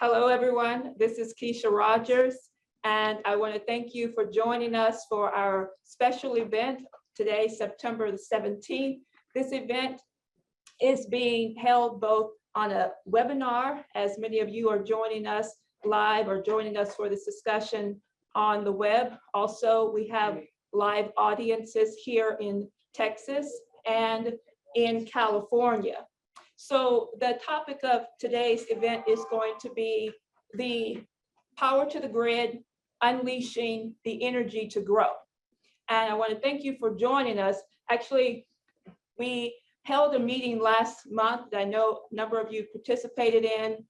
Hello, everyone. This is Keisha Rogers, and I want to thank you for joining us for our special event today, September the 17th. This event is being held both on a webinar, as many of you are joining us live or joining us for this discussion on the web. Also, we have live audiences here in Texas and in California. So the topic of today's event is going to be the power to the grid, unleashing the energy to grow. And I want to thank you for joining us. Actually, we held a meeting last month that I know a number of you participated in,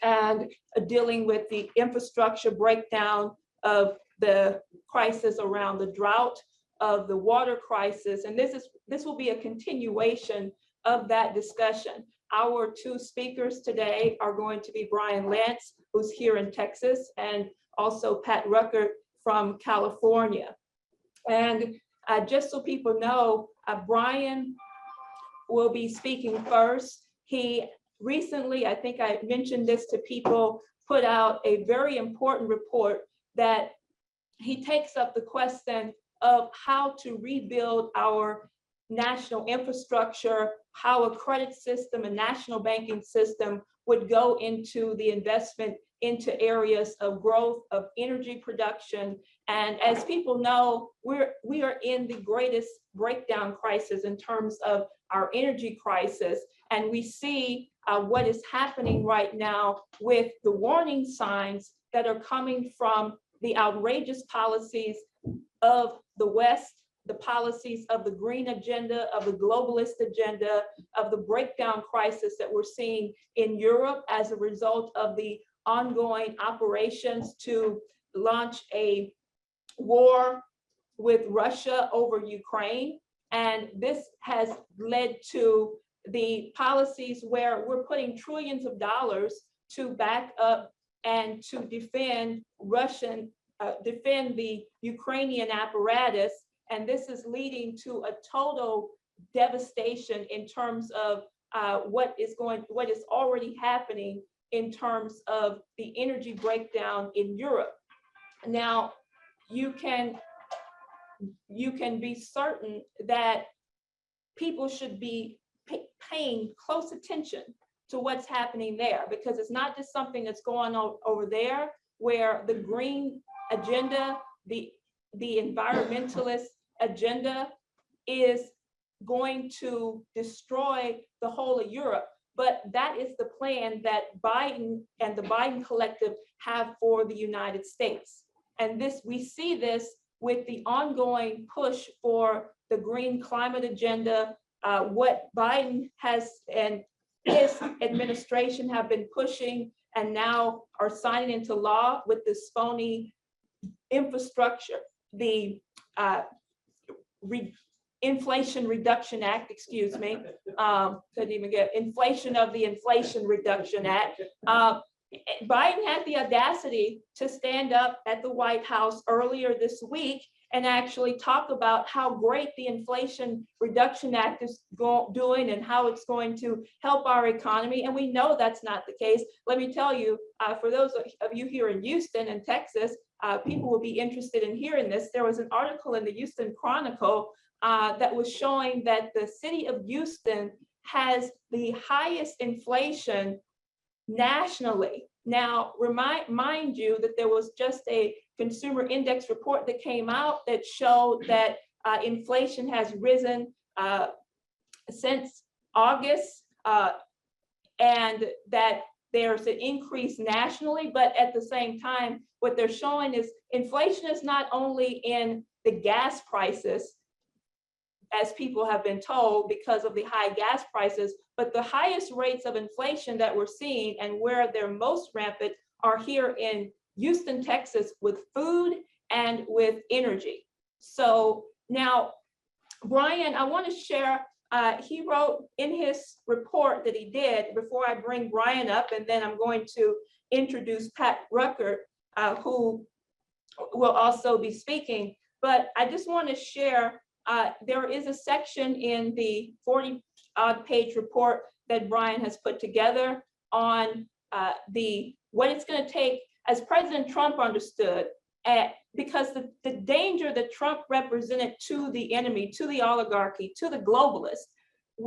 and dealing with the infrastructure breakdown of the crisis around the drought, of the water crisis. And this will be a continuation of that discussion. Our two speakers today are going to be Brian Lantz, who's here in Texas, and also Pat Rucker from California. And just so people know, Brian will be speaking first. He recently, I think I mentioned this to people, put out a very important report that he takes up the question of how to rebuild our national infrastructure, how a credit system, a national banking system would go into the investment into areas of growth, of energy production. And as people know, we are in the greatest breakdown crisis in terms of our energy crisis. And we see what is happening right now with the warning signs that are coming from the outrageous policies of the West, the policies of the green agenda, of the globalist agenda, of the breakdown crisis that we're seeing in Europe as a result of the ongoing operations to launch a war with Russia over Ukraine. And this has led to the policies where we're putting trillions of dollars to back up and to defend defend the Ukrainian apparatus. And this is leading to a total devastation in terms of what is already happening in terms of the energy breakdown in Europe. Now, you can be certain that people should be paying close attention to what's happening there, because it's not just something that's going on over there where the green agenda, the environmentalist agenda is going to destroy the whole of Europe. But that is the plan that Biden and the Biden collective have for the United States. And we see this with the ongoing push for the green climate agenda, what Biden has and his administration have been pushing and now are signing into law with this phony infrastructure, the Inflation Reduction Act, excuse me, couldn't even get inflation of the Inflation Reduction Act. Biden had the audacity to stand up at the White House earlier this week and actually talk about how great the Inflation Reduction Act is doing and how it's going to help our economy. And we know that's not the case. Let me tell you, for those of you here in Houston and Texas, people will be interested in hearing this. There was an article in the Houston Chronicle that was showing that the city of Houston has the highest inflation nationally. Now, mind you that there was just a consumer index report that came out that showed that inflation has risen since August, and that there's an increase nationally, but at the same time, what they're showing is inflation is not only in the gas prices, as people have been told because of the high gas prices, but the highest rates of inflation that we're seeing and where they're most rampant are here in Houston, Texas, with food and with energy. So now, Brian, I want to share, he wrote in his report that he did, before I bring Brian up, and then I'm going to introduce Pat Rucker, who will also be speaking, but I just want to share, there is a section in the 40-odd page report that Brian has put together on what it's going to take, as President Trump understood, because the danger that Trump represented to the enemy, to the oligarchy, to the globalists,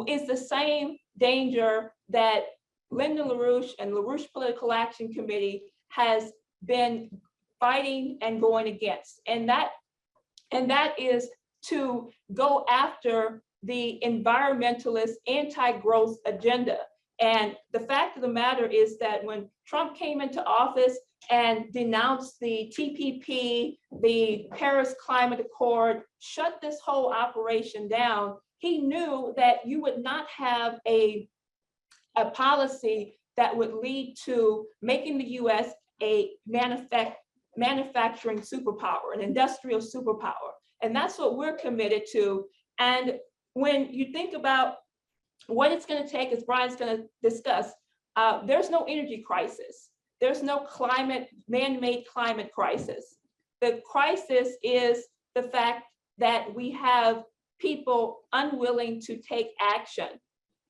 is the same danger that Lyndon LaRouche and LaRouche Political Action Committee has been fighting and going against. And that is to go after the environmentalist anti-growth agenda. And the fact of the matter is that when Trump came into office and denounced the TPP, the Paris Climate Accord, shut this whole operation down, he knew that you would not have a policy that would lead to making the US a manufacturing superpower, an industrial superpower. And that's what we're committed to. And when you think about what it's going to take, as Brian's going to discuss, there's no energy crisis. There's no man-made climate crisis. The crisis is the fact that we have people unwilling to take action.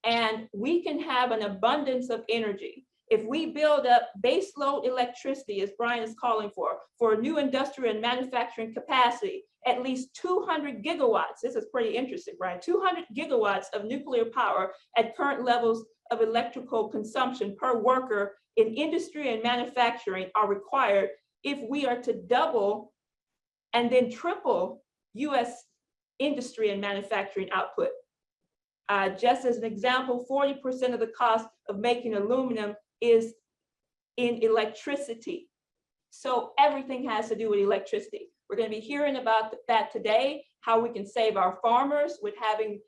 And we can have an abundance of energy. If we build up baseload electricity, as Brian is calling for new industrial and manufacturing capacity, at least 200 gigawatts, this is pretty interesting, Brian, 200 gigawatts of nuclear power at current levels of electrical consumption per worker in industry and manufacturing are required if we are to double and then triple US industry and manufacturing output. Just as an example, 40% of the cost of making aluminum is in electricity. So everything has to do with electricity. We're going to be hearing about that today, how we can save our farmers with having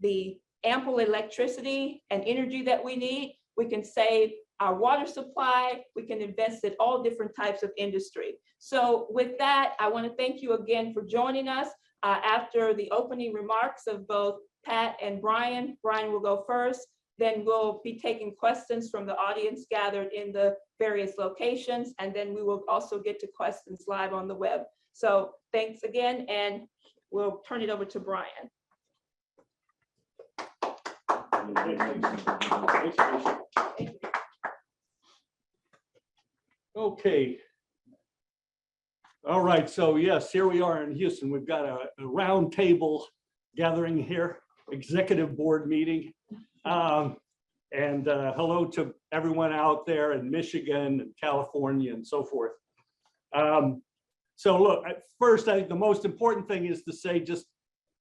the ample electricity and energy that we need. We can save our water supply. We can invest in all different types of industry. So with that, I want to thank you again for joining us. After the opening remarks of both Pat and Brian will go first. Then we'll be taking questions from the audience gathered in the various locations, and then we will also get to questions live on the web. So thanks again, and we'll turn it over to Brian. Okay. All right, so yes, here we are in Houston. We've got a round table gathering here, executive board meeting. Hello to everyone out there in Michigan and California and so forth. So look, at first, I think the most important thing is to say just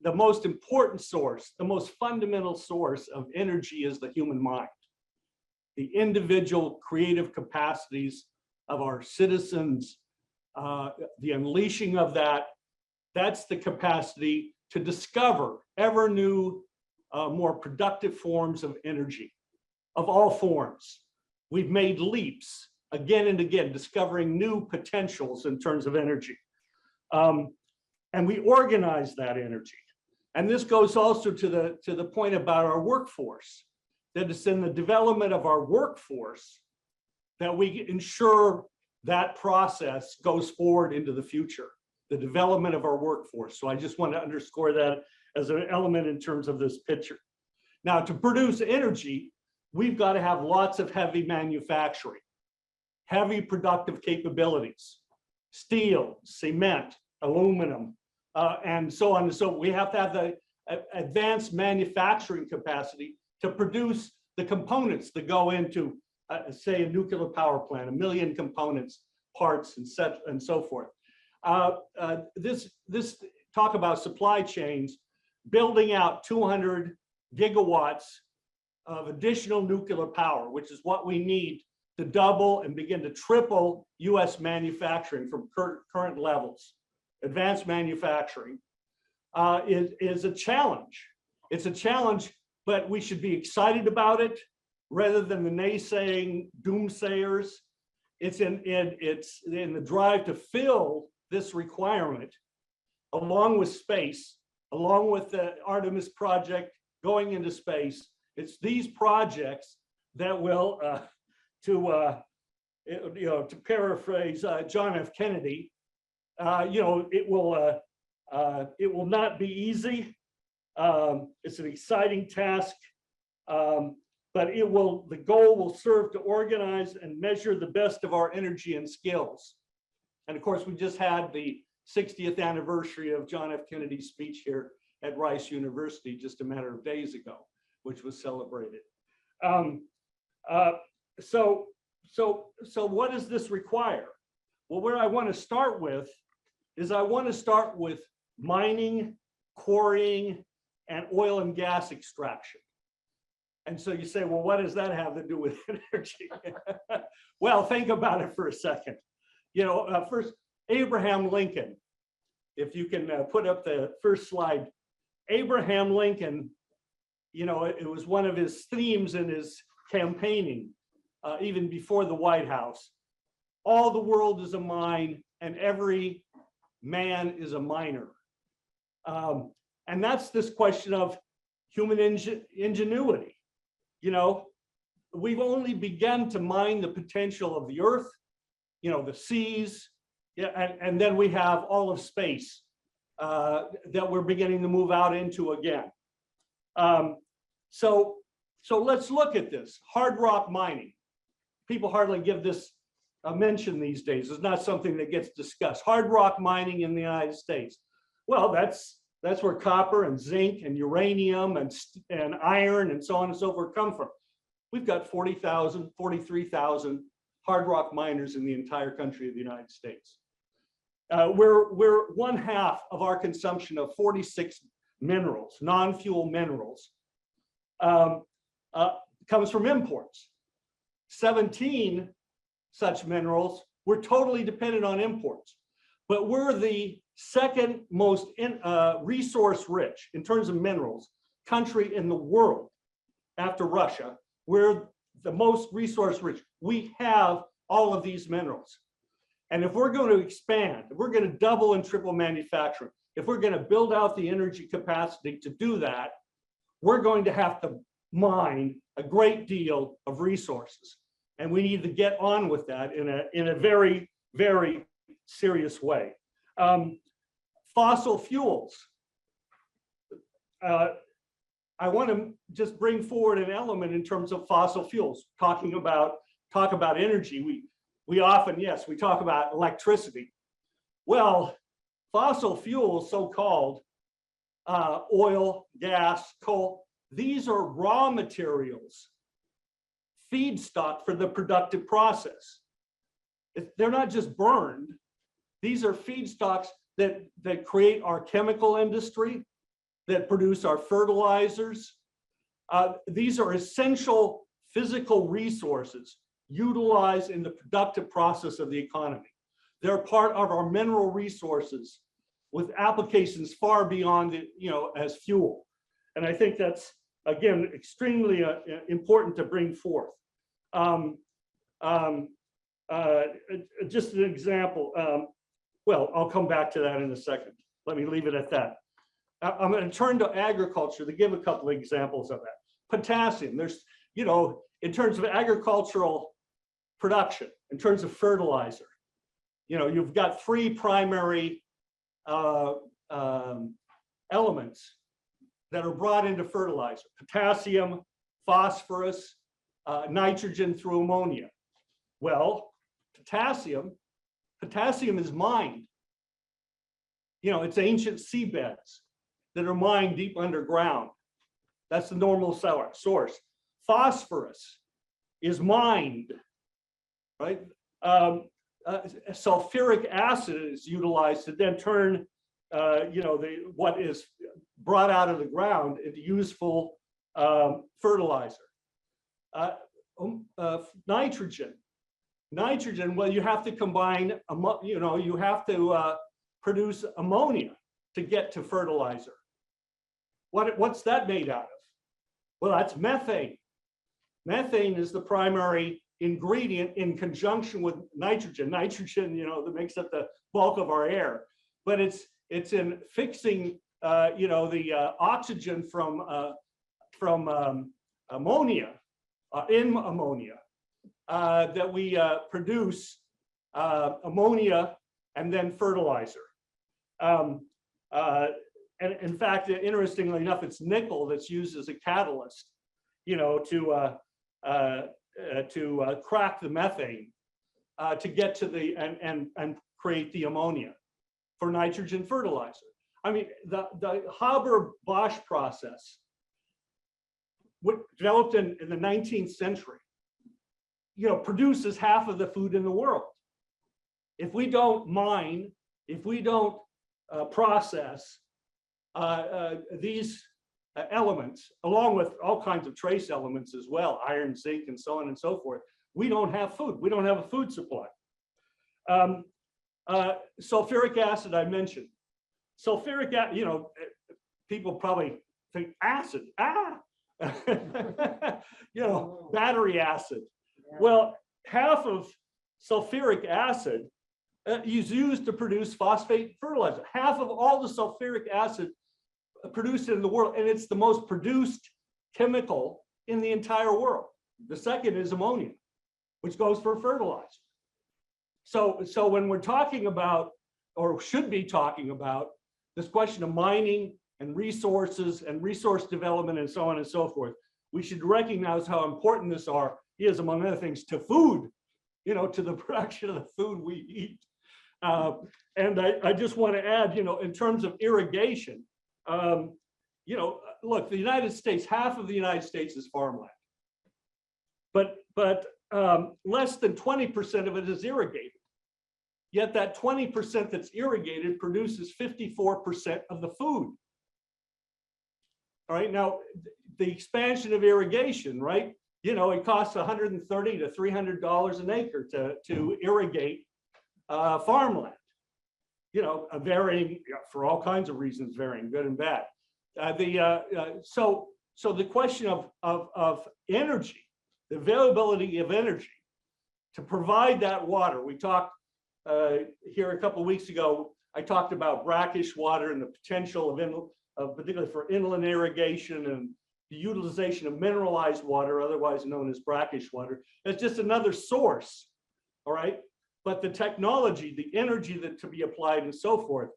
the most important source, the most fundamental source of energy is the human mind. The individual creative capacities of our citizens, the unleashing of that's the capacity to discover ever new, more productive forms of energy of all forms. We've made leaps again and again, discovering new potentials in terms of energy. And we organize that energy. And this goes also to the point about our workforce, that it's in the development of our workforce that we ensure that process goes forward into the future, the development of our workforce. So I just want to underscore that as an element in terms of this picture. Now, to produce energy, we've got to have lots of heavy manufacturing, heavy productive capabilities, steel, cement, aluminum, and so on and so. We have to have the advanced manufacturing capacity to produce the components that go into, say, a nuclear power plant, 1 million components, parts, and so forth. This talk about supply chains, building out 200 gigawatts of additional nuclear power, which is what we need to double and begin to triple US manufacturing from current levels. Advanced manufacturing is a challenge. It's a challenge, but we should be excited about it rather than the naysaying doomsayers. It's in the drive to fill this requirement, along with space, along with the Artemis project going into space. It's these projects that will, to paraphrase John F. Kennedy, it will not be easy. It's an exciting task, but the goal will serve to organize and measure the best of our energy and skills. And of course, we just had the 60th anniversary of John F. Kennedy's speech here at Rice University just a matter of days ago, which was celebrated. So what does this require? Well, where I want to start with is mining, quarrying, and oil and gas extraction. And so you say, well, what does that have to do with energy? Well, think about it for a second. First, Abraham Lincoln, if you can put up the first slide. Abraham Lincoln, it was one of his themes in his campaigning, even before the White House. All the world is a mine and every man is a miner. And that's this question of human ingenuity. We've only begun to mine the potential of the earth, the seas, and then we have all of space that we're beginning to move out into again. So let's look at this. Hard rock mining. People hardly give this a mention these days. It's not something that gets discussed. Hard rock mining in the United States. Well, that's where copper and zinc and uranium and iron and so on and so forth come from. We've got 40,000, 43,000 hard rock miners in the entire country of the United States. We're 1/2 of our consumption of 46 minerals, non-fuel minerals, comes from imports. 17 such minerals, we're totally dependent on imports, but we're the second most resource rich in terms of minerals country in the world after Russia. We're the most resource rich. We have all of these minerals. And if we're going to expand, if we're going to double and triple manufacturing, if we're going to build out the energy capacity to do that, we're going to have to mine a great deal of resources. And we need to get on with that in a very, very serious way. Fossil fuels. I want to just bring forward an element in terms of fossil fuels. Talk about energy. We often, yes, we talk about electricity. Well, fossil fuels, so-called oil, gas, coal, these are raw materials, feedstock for the productive process. They're not just burned. These are feedstocks that create our chemical industry, that produce our fertilizers. These are essential physical resources utilized in the productive process of the economy. They're part of our mineral resources with applications far beyond it, as fuel. And I think that's, again, extremely important to bring forth. Just an example. Well, I'll come back to that in a second. Let me leave it at that. I'm going to turn to agriculture to give a couple of examples of that. Potassium, there's, in terms of agricultural production, in terms of fertilizer, you've got 3 primary elements that are brought into fertilizer: potassium, phosphorus, nitrogen through ammonia. Well, potassium is mined. It's ancient seabeds that are mined deep underground. That's the normal source. Phosphorus is mined, right? Sulfuric acid is utilized to then turn, what is brought out of the ground into useful fertilizer. Nitrogen, well, you have to combine, you have to produce ammonia to get to fertilizer. What's that made out of? Well, that's methane. Methane is the primary ingredient in conjunction with nitrogen. Nitrogen, that makes up the bulk of our air, but it's in fixing, the oxygen from ammonia, in ammonia, that we produce ammonia and then fertilizer. And in fact, interestingly enough, it's nickel that's used as a catalyst, to crack the methane to get to the and create the ammonia for nitrogen fertilizer. I mean, the Haber-Bosch process, developed in the 19th century, produces half of the food in the world. If we don't mine, if we don't process these elements, along with all kinds of trace elements as well, iron, zinc, and so on and so forth, we don't have food. We don't have a food supply. Sulfuric acid, I mentioned. Sulfuric acid, people probably think acid, battery acid. Well, half of sulfuric acid is used to produce phosphate fertilizer. Half of all the sulfuric acid produced in the world, and it's the most produced chemical in the entire world. The second is ammonia, which goes for fertilizer. So when we're talking about, or should be talking about, this question of mining and resources and resource development and so on and so forth, we should recognize how important this is, among other things, to food, to the production of the food we eat. And I just want to add, in terms of irrigation, look, the United States, half of the United States is farmland, but less than 20% of it is irrigated. Yet that 20% that's irrigated produces 54% of the food. All right, now the expansion of irrigation, right? It costs $130 to $300 an acre to irrigate farmland. Varying for all kinds of reasons, varying good and bad. So the question of energy, the availability of energy to provide that water. We talked here a couple of weeks ago. I talked about brackish water and the potential of particularly for inland irrigation and the utilization of mineralized water, otherwise known as brackish water. It's just another source, all right? But the technology, the energy that to be applied and so forth,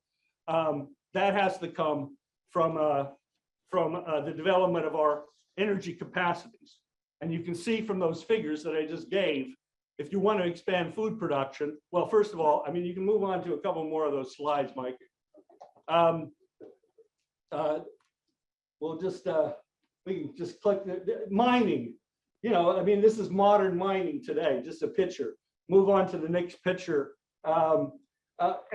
that has to come from the development of our energy capacities. And you can see from those figures that I just gave, if you want to expand food production, well, first of all, I mean, you can move on to a couple more of those slides, Mike. We'll just, we can just click mining. I mean, this is modern mining today, just a picture. Move on to the next picture. And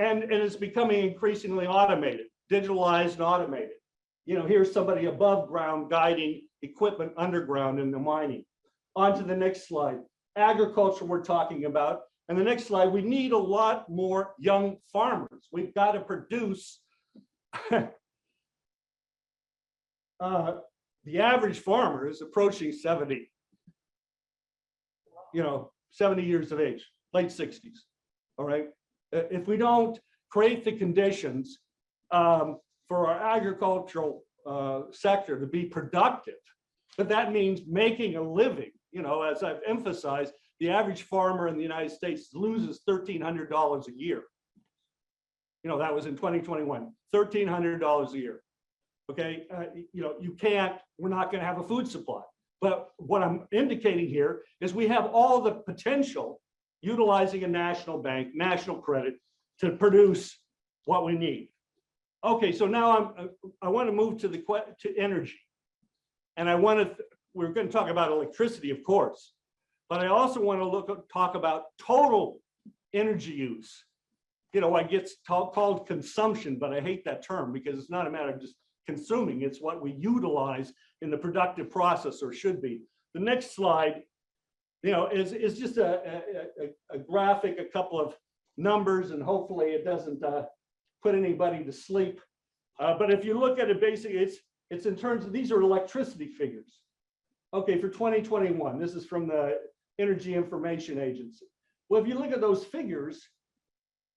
it's becoming increasingly automated, digitalized and automated. Here's somebody above ground guiding equipment underground in the mining. On to the next slide. Agriculture we're talking about. And the next slide, we need a lot more young farmers. We've got to produce. The average farmer is approaching 70. 70 years of age, late 60s. All right. If we don't create the conditions for our agricultural sector to be productive, but that means making a living. As I've emphasized, the average farmer in the United States loses $1,300 a year. That was in 2021, $1,300 a year. Okay, we're not going to have a food supply. But what I'm indicating here is we have all the potential utilizing a national bank, national credit to produce what we need. Okay, so now I want to move to energy. And we're going to talk about electricity, of course, but I also want to talk about total energy use. What gets called consumption, but I hate that term because it's not a matter of just consuming, it's what we utilize in the productive process, or should be. The next slide, is just a graphic, a couple of numbers, and hopefully it doesn't put anybody to sleep. But if you look at it, basically, it's in terms of, these are electricity figures. Okay, for 2021, this is from the Energy Information Agency. Well, if you look at those figures,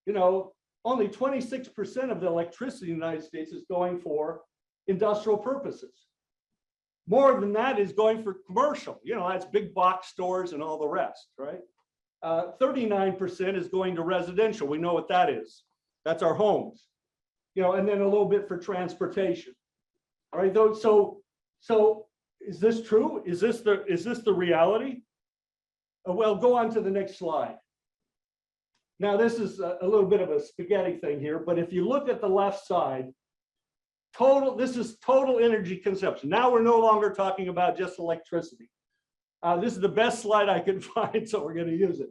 only 26% of the electricity in the United States is going for industrial purposes. More than that is going for commercial, that's big box stores and all the rest, right? 39% is going to residential. We know what that is. That's our homes, and then a little bit for transportation. All right, so Is this true? Is this the reality? Well, go on to the next slide. Now, this is a little bit of a spaghetti thing here, but if you look at the left side, this is total energy consumption. Now we're no longer talking about just electricity. This is the best slide I could find, so we're going to use it.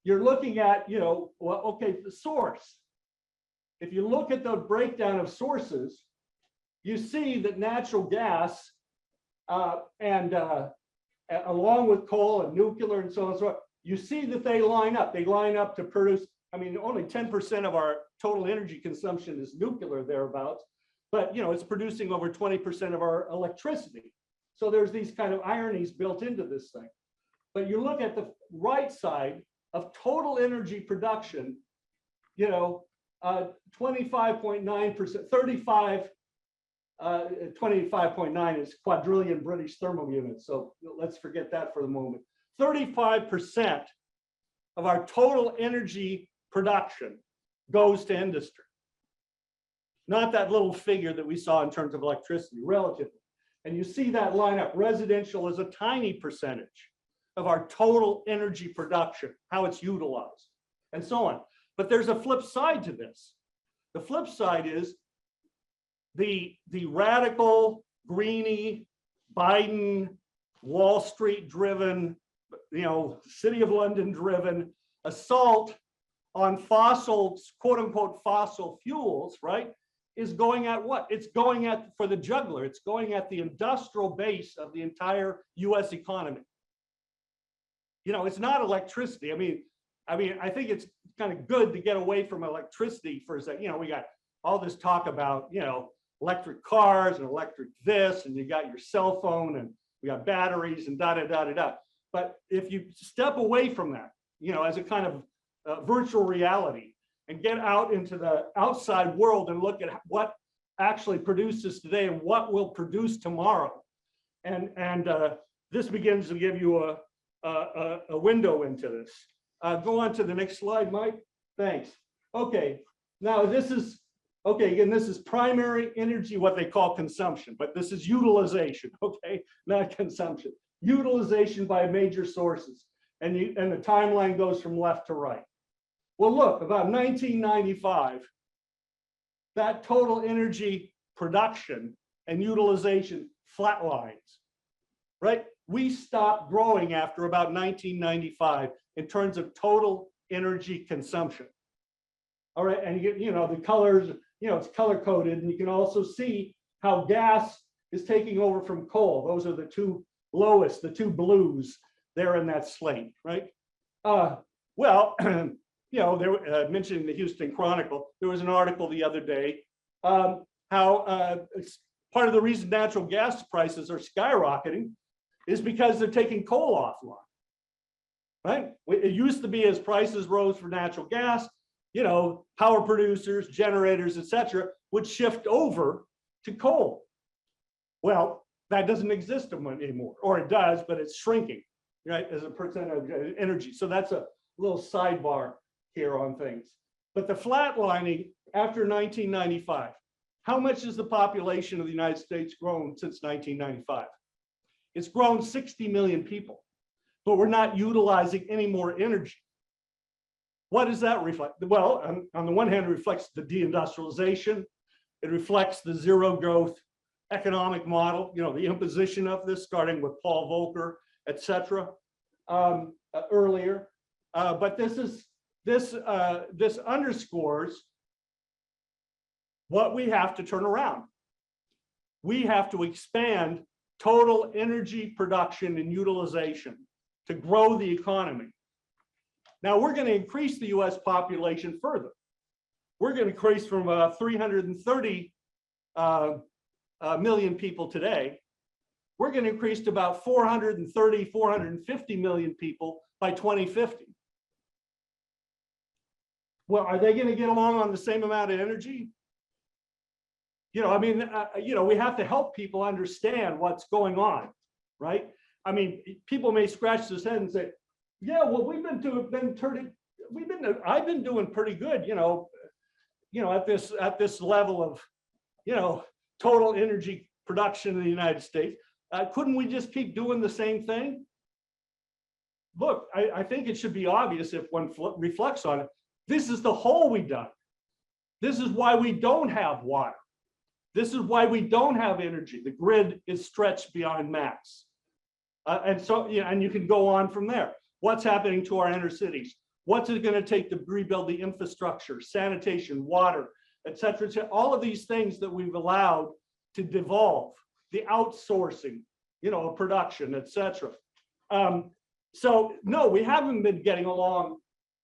You're looking at, well, okay, the source. If you look at the breakdown of sources, you see that natural gas along with coal and nuclear and so on and so on, you see that they line up. They line up to produce, I mean, only 10% of our total energy consumption is nuclear thereabouts, but it's producing over 20% of our electricity. So there's these kind of ironies built into this thing. But you look at the right side of total energy production, 25.9%, 25.9 is quadrillion British thermal units. So let's forget that for the moment. 35% of our total energy production goes to industry. Not that little figure that we saw in terms of electricity, relatively. And you see that line up. Residential is a tiny percentage of our total energy production, how it's utilized, and so on. But there's a flip side to this. The flip side is the radical, greeny, Biden, Wall Street driven, City of London driven assault on fossil, quote unquote, fossil fuels, right, is going at what? It's going at, for the juggler, it's going at the industrial base of the entire US economy. It's not electricity. I mean, I think it's kind of good to get away from electricity for a second. We got all this talk about, electric cars and electric this, and you got your cell phone and we got batteries and da da da da da. But if you step away from that, as a kind of virtual reality and get out into the outside world and look at what actually produces today and what will produce tomorrow, and this begins to give you a window into this. Go on to the next slide, Mike. Thanks. Okay, now this is, again, this is primary energy, what they call consumption, but this is utilization, okay, not consumption. Utilization by major sources, and the timeline goes from left to right. Well, look, about 1995, that total energy production and utilization flatlines, right? We stopped growing after about 1995 in terms of total energy consumption. All right, and you get, the colors, it's color coded, and you can also see how gas is taking over from coal. Those are the two lowest, the two blues there in that slate, right? Well, there, mentioning the Houston Chronicle, there was an article the other day, how part of the reason natural gas prices are skyrocketing is because they're taking coal offline, right? It used to be as prices rose for natural gas, power producers, generators, etc., would shift over to coal. Well, that doesn't exist anymore, or it does, but it's shrinking, right, as a percent of energy. So that's a little sidebar here on things. But the flatlining after 1995, how much has the population of the United States grown since 1995? It's grown 60 million people, but we're not utilizing any more energy. What does that reflect? Well, on the one hand, it reflects the deindustrialization. It reflects the zero growth economic model, the imposition of this, starting with Paul Volcker, et cetera, earlier. But this underscores what we have to turn around. We have to expand total energy production and utilization to grow the economy. Now we're going to increase the US population further. We're going to increase from 330 million people today. We're going to increase to about 430, 450 million people by 2050. Well, are they going to get along on the same amount of energy? We have to help people understand what's going on, right? I mean, people may scratch their head and say, yeah, well, I've been doing pretty good, at this level of, total energy production in the United States. Couldn't we just keep doing the same thing? Look, I think it should be obvious if one reflects on it. This is the hole we dug. This is why we don't have water. This is why we don't have energy. The grid is stretched beyond max. And so, yeah, and you can go on from there. What's happening to our inner cities? What's it going to take to rebuild the infrastructure, sanitation, water, et cetera, et cetera, all of these things that we've allowed to devolve, the outsourcing, of production, et cetera. So no, we haven't been getting along,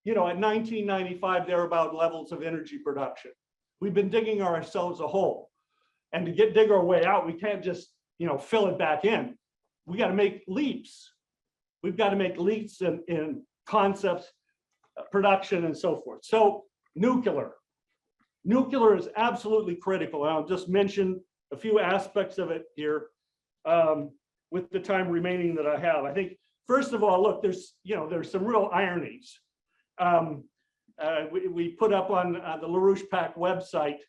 at 1995 thereabout levels of energy production. We've been digging ourselves a hole, and to dig our way out, we can't just, fill it back in. We got to make leaps. We've got to make leaps in concepts, production, and so forth. So nuclear is absolutely critical. I'll just mention a few aspects of it here with the time remaining that I have. I think, first of all, look, there's some real ironies. We put up on the LaRouche PAC website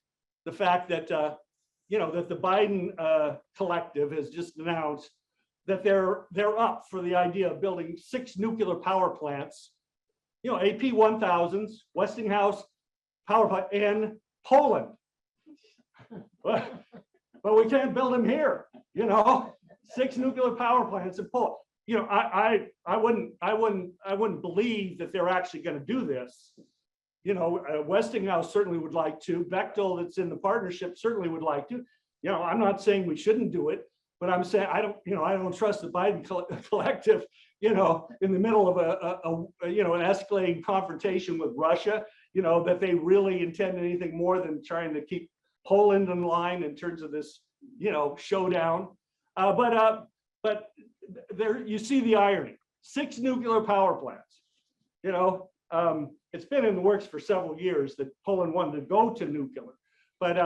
the fact that that the Biden collective has just announced that they're up for the idea of building 6 nuclear power plants, AP1000s, Westinghouse power plant in Poland. But we can't build them here, 6 nuclear power plants in Poland. I wouldn't believe that they're actually going to do this. Westinghouse certainly would like to. Bechtel, that's in the partnership, certainly would like to. I'm not saying we shouldn't do it, but I'm saying I don't trust the Biden collective, in the middle of an escalating confrontation with Russia, that they really intend anything more than trying to keep Poland in line in terms of this, showdown. But there you see the irony. 6 nuclear power plants. It's been in the works for several years that Poland wanted to go to nuclear, but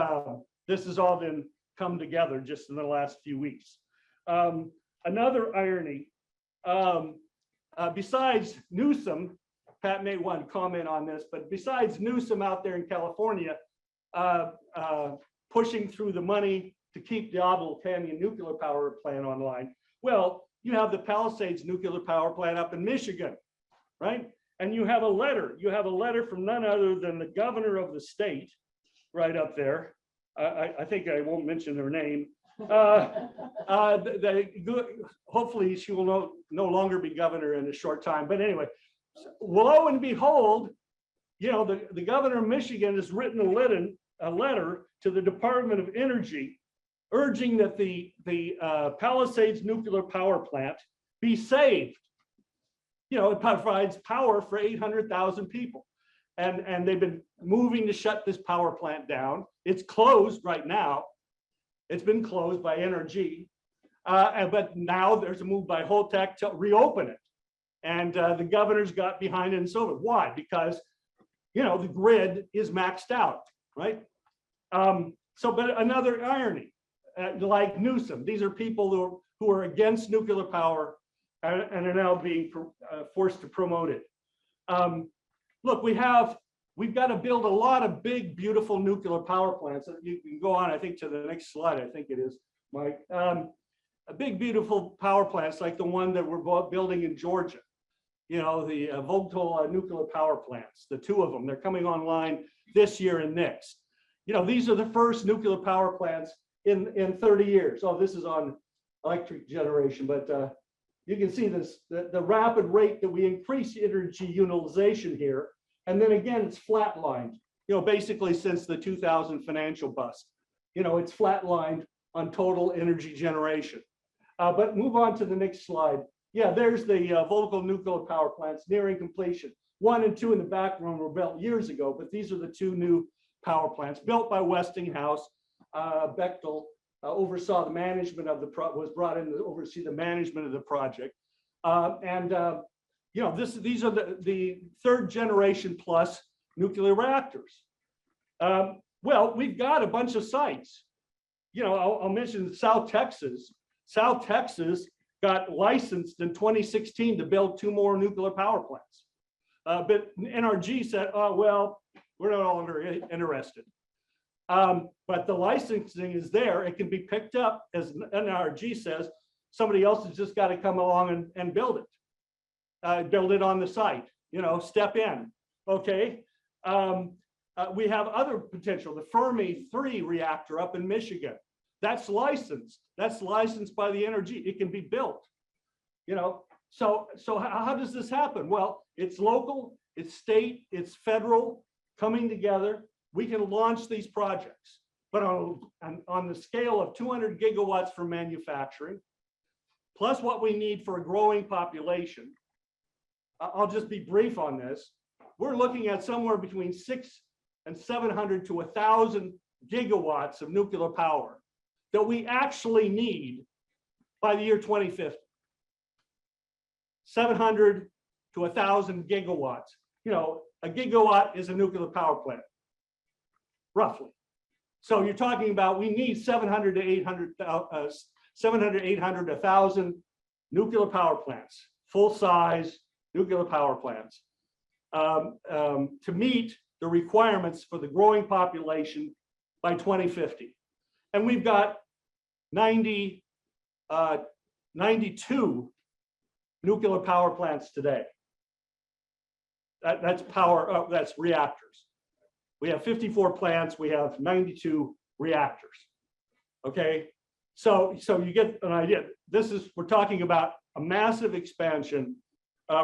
this has all been come together just in the last few weeks. Another irony, besides Newsom, Pat may want to comment on this, but besides Newsom out there in California pushing through the money to keep Diablo Canyon nuclear power plant online, well, you have the Palisades nuclear power plant up in Michigan, right? And you have a letter from none other than the governor of the state, right up there. I think I won't mention her name. Hopefully she will no longer be governor in a short time. But anyway, lo and behold, the governor of Michigan has written a letter to the Department of Energy urging that the Palisades nuclear power plant be saved. It provides power for 800,000 people. And they've been moving to shut this power plant down. It's closed right now. It's been closed by NRG. But now there's a move by Holtec to reopen it. And the governor's got behind it and so forth. Why? Because, the grid is maxed out, right? But another irony, like Newsom, these are people who are against nuclear power and are now being forced to promote it. Look, we've got to build a lot of big, beautiful nuclear power plants. You can go on, I think, to the next slide. I think it is, Mike. A big, beautiful power plants like the one that we're building in Georgia. The Vogtle nuclear power plants, the 2 of them. They're coming online this year and next. These are the first nuclear power plants in 30 years. Oh, this is on electric generation, but you can see this, the rapid rate that we increase energy utilization here. And then again, it's flatlined, basically since the 2000 financial bust. It's flatlined on total energy generation. But move on to the next slide. Yeah, there's the Vogtle nuclear power plants nearing completion. 1 and 2 in the background were built years ago, but these are the 2 new power plants built by Westinghouse. Bechtel oversaw the management of was brought in to oversee the management of the project. These are the 3rd generation plus nuclear reactors. Well, we've got a bunch of sites. I'll mention South Texas. South Texas got licensed in 2016 to build 2 more nuclear power plants. But NRG said, oh, well, we're no longer interested. But the licensing is there. It can be picked up, as NRG says, somebody else has just got to come along and build it on the site, step in. Okay. We have other potential, the Fermi 3 reactor up in Michigan. That's licensed. That's licensed by the energy. It can be built. So how does this happen? Well, it's local, it's state, it's federal coming together. We can launch these projects, but on the scale of 200 gigawatts for manufacturing, plus what we need for a growing population. I'll just be brief on this. We're looking at somewhere between 600 and 700 to 1,000 gigawatts of nuclear power that we actually need by the year 2050. 700 to 1,000 gigawatts. A gigawatt is a nuclear power plant, roughly. So you're talking about we need 700 to 800, 1,000 nuclear power plants, full-size nuclear power plants, to meet the requirements for the growing population by 2050. And we've got 92 nuclear power plants today. That's power, that's reactors. We have 54 plants, we have 92 reactors. Okay, so you get an idea. We're talking about a massive expansion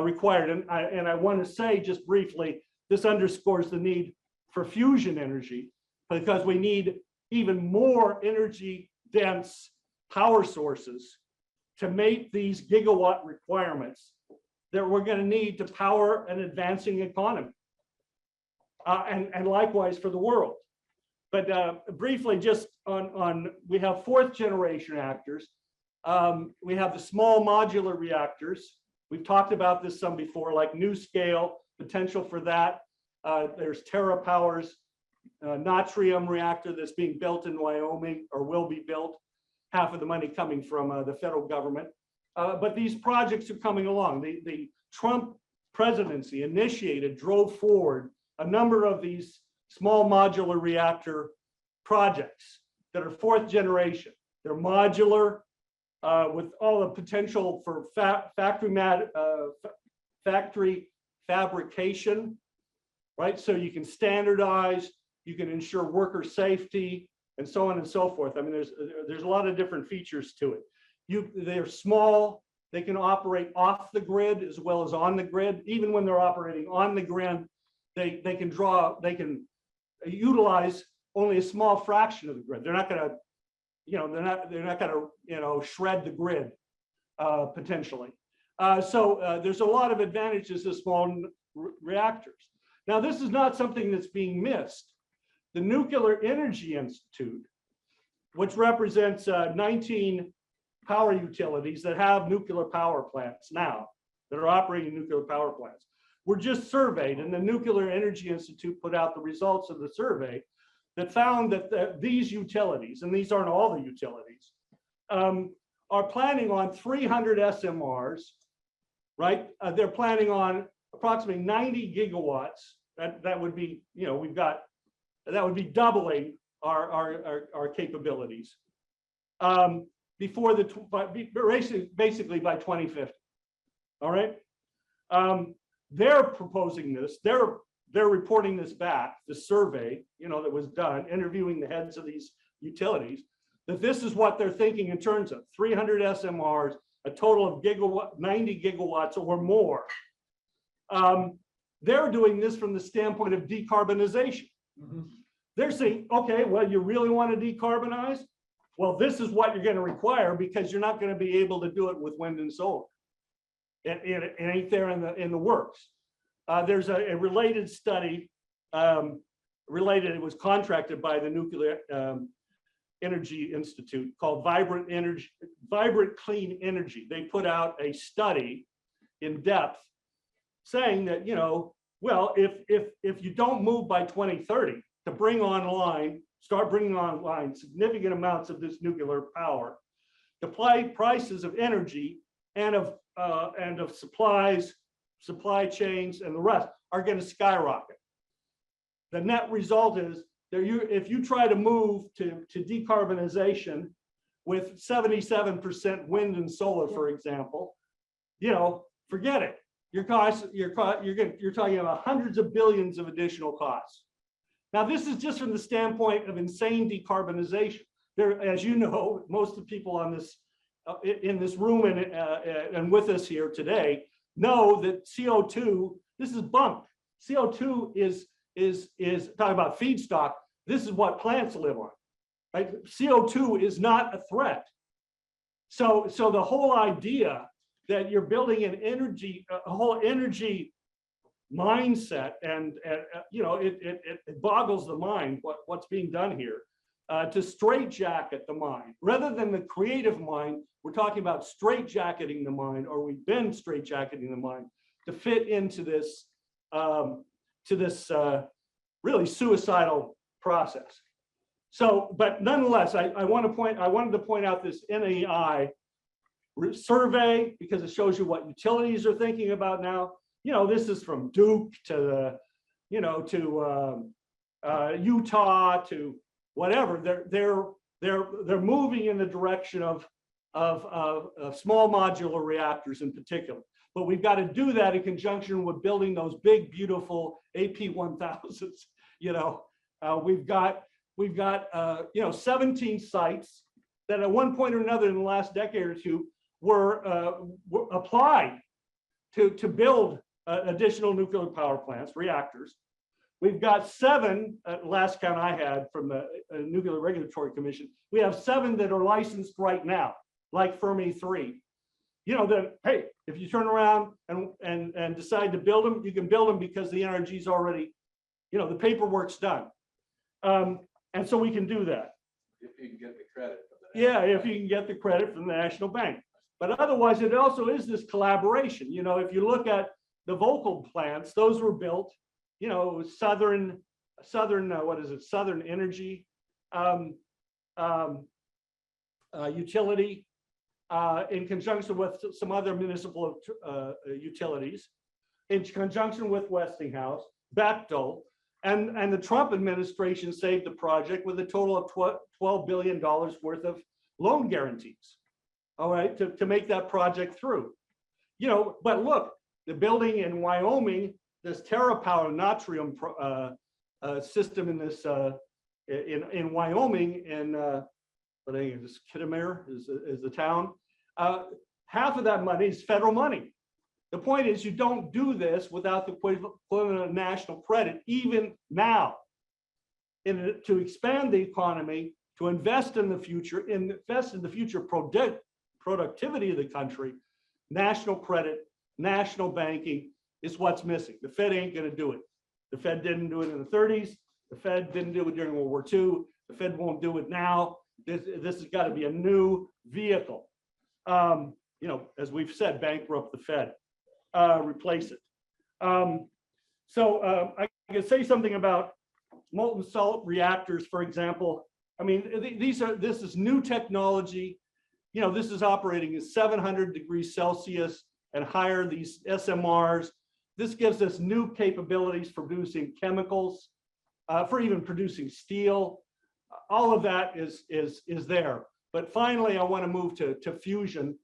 required. And I want to say just briefly, this underscores the need for fusion energy, because we need even more energy dense power sources to meet these gigawatt requirements that we're going to need to power an advancing economy, and likewise for the world. But briefly, just on we have 4th generation reactors. We have the small modular reactors. We've talked about this some before, like NuScale, potential for that. There's TerraPower's Natrium reactor that's being built in Wyoming, or will be built. Half of the money coming from the federal government. But these projects are coming along. The Trump presidency drove forward a number of these small modular reactor projects that are 4th generation. They're modular with all the potential for factory fabrication, right? So you can standardize, you can ensure worker safety, and so on and so forth. I mean, there's a lot of different features to it. They're small, they can operate off the grid as well as on the grid. Even when they're operating on the grid, they can utilize only a small fraction of the grid. They're not going to, they're not going to, shred the grid potentially. So there's a lot of advantages to small reactors. Now, this is not something that's being missed. The Nuclear Energy Institute, which represents 19 power utilities that have nuclear power plants now, that are operating nuclear power plants, were just surveyed, and the Nuclear Energy Institute put out the results of the survey that found that these utilities, and these aren't all the utilities, are planning on 300 SMRs, right? They're planning on approximately 90 gigawatts. That would be, that would be doubling our capabilities before basically by 2050. All right. They're proposing this. They're reporting this back, the survey, that was done, interviewing the heads of these utilities, that this is what they're thinking in terms of 300 SMRs, a total of 90 gigawatts or more. They're doing this from the standpoint of decarbonization. Mm-hmm. They're saying, okay, well, you really want to decarbonize? Well, this is what you're going to require, because you're not going to be able to do it with wind and solar. It ain't there in the works. There's a related study, it was contracted by the Nuclear Energy Institute, called Vibrant Clean Energy. They put out a study in depth saying that, well, if you don't move by 2030 to start bringing online significant amounts of this nuclear power, the prices of energy and of supplies, supply chains, and the rest are going to skyrocket. The net result is if you try to move to decarbonization with 77% wind and solar, for example, forget it. You're talking about hundreds of billions of additional costs. Now, this is just from the standpoint of insane decarbonization. There, as you know, most of the people on this in this room and with us here today know that CO2, this is bunk. CO2 is talking about feedstock. This is what plants live on, right? CO2 is not a threat. So the whole idea that you're building an energy, a whole energy mindset, and it boggles the mind what's being done here to straitjacket the mind rather than the creative mind. We're talking about straitjacketing the mind, or we've been straitjacketing the mind to fit into this really suicidal process. So, but nonetheless, I wanted to point out this NAI survey because it shows you what utilities are thinking about now. This is from Duke to Utah to whatever. They're moving in the direction of small modular reactors in particular. But we've got to do that in conjunction with building those big, beautiful AP1000s. We've got 17 sites that at one point or another in the last decade or two were applied to build additional nuclear power plants, reactors. We've got 7, last count I had from the Nuclear Regulatory Commission, we have 7 that are licensed right now, like Fermi 3. That, hey, if you turn around and decide to build them, you can build them because the energy's already, the paperwork's done. And so we can do that. If you can get the credit from the if you can get the credit from the National Bank. But otherwise, it also is this collaboration. If you look at the Volcal plants, those were built, Southern Energy utility in conjunction with some other municipal utilities, in conjunction with Westinghouse, Bechtel, and the Trump administration saved the project with a total of $12 billion worth of loan guarantees, all right, to make that project through. But look, the building in Wyoming, this TerraPower natrium system in this in Wyoming, in what I think is Kittimer is the town. Half of that money is federal money. The point is, you don't do this without the equivalent of national credit, even now. To expand the economy, to invest in the future, productivity of the country, national credit, national banking is what's missing. The Fed ain't going to do it. The Fed didn't do it in the 30s. The Fed didn't do it during World War II. The Fed won't do it now. This has got to be a new vehicle. As we've said, bankrupt the Fed, replace it. I can say something about molten salt reactors, for example. I mean, this is new technology. This is operating at 700 degrees Celsius and higher, these SMRs. This gives us new capabilities for producing chemicals, for even producing steel. All of that is there. But finally, I want to move to fusion.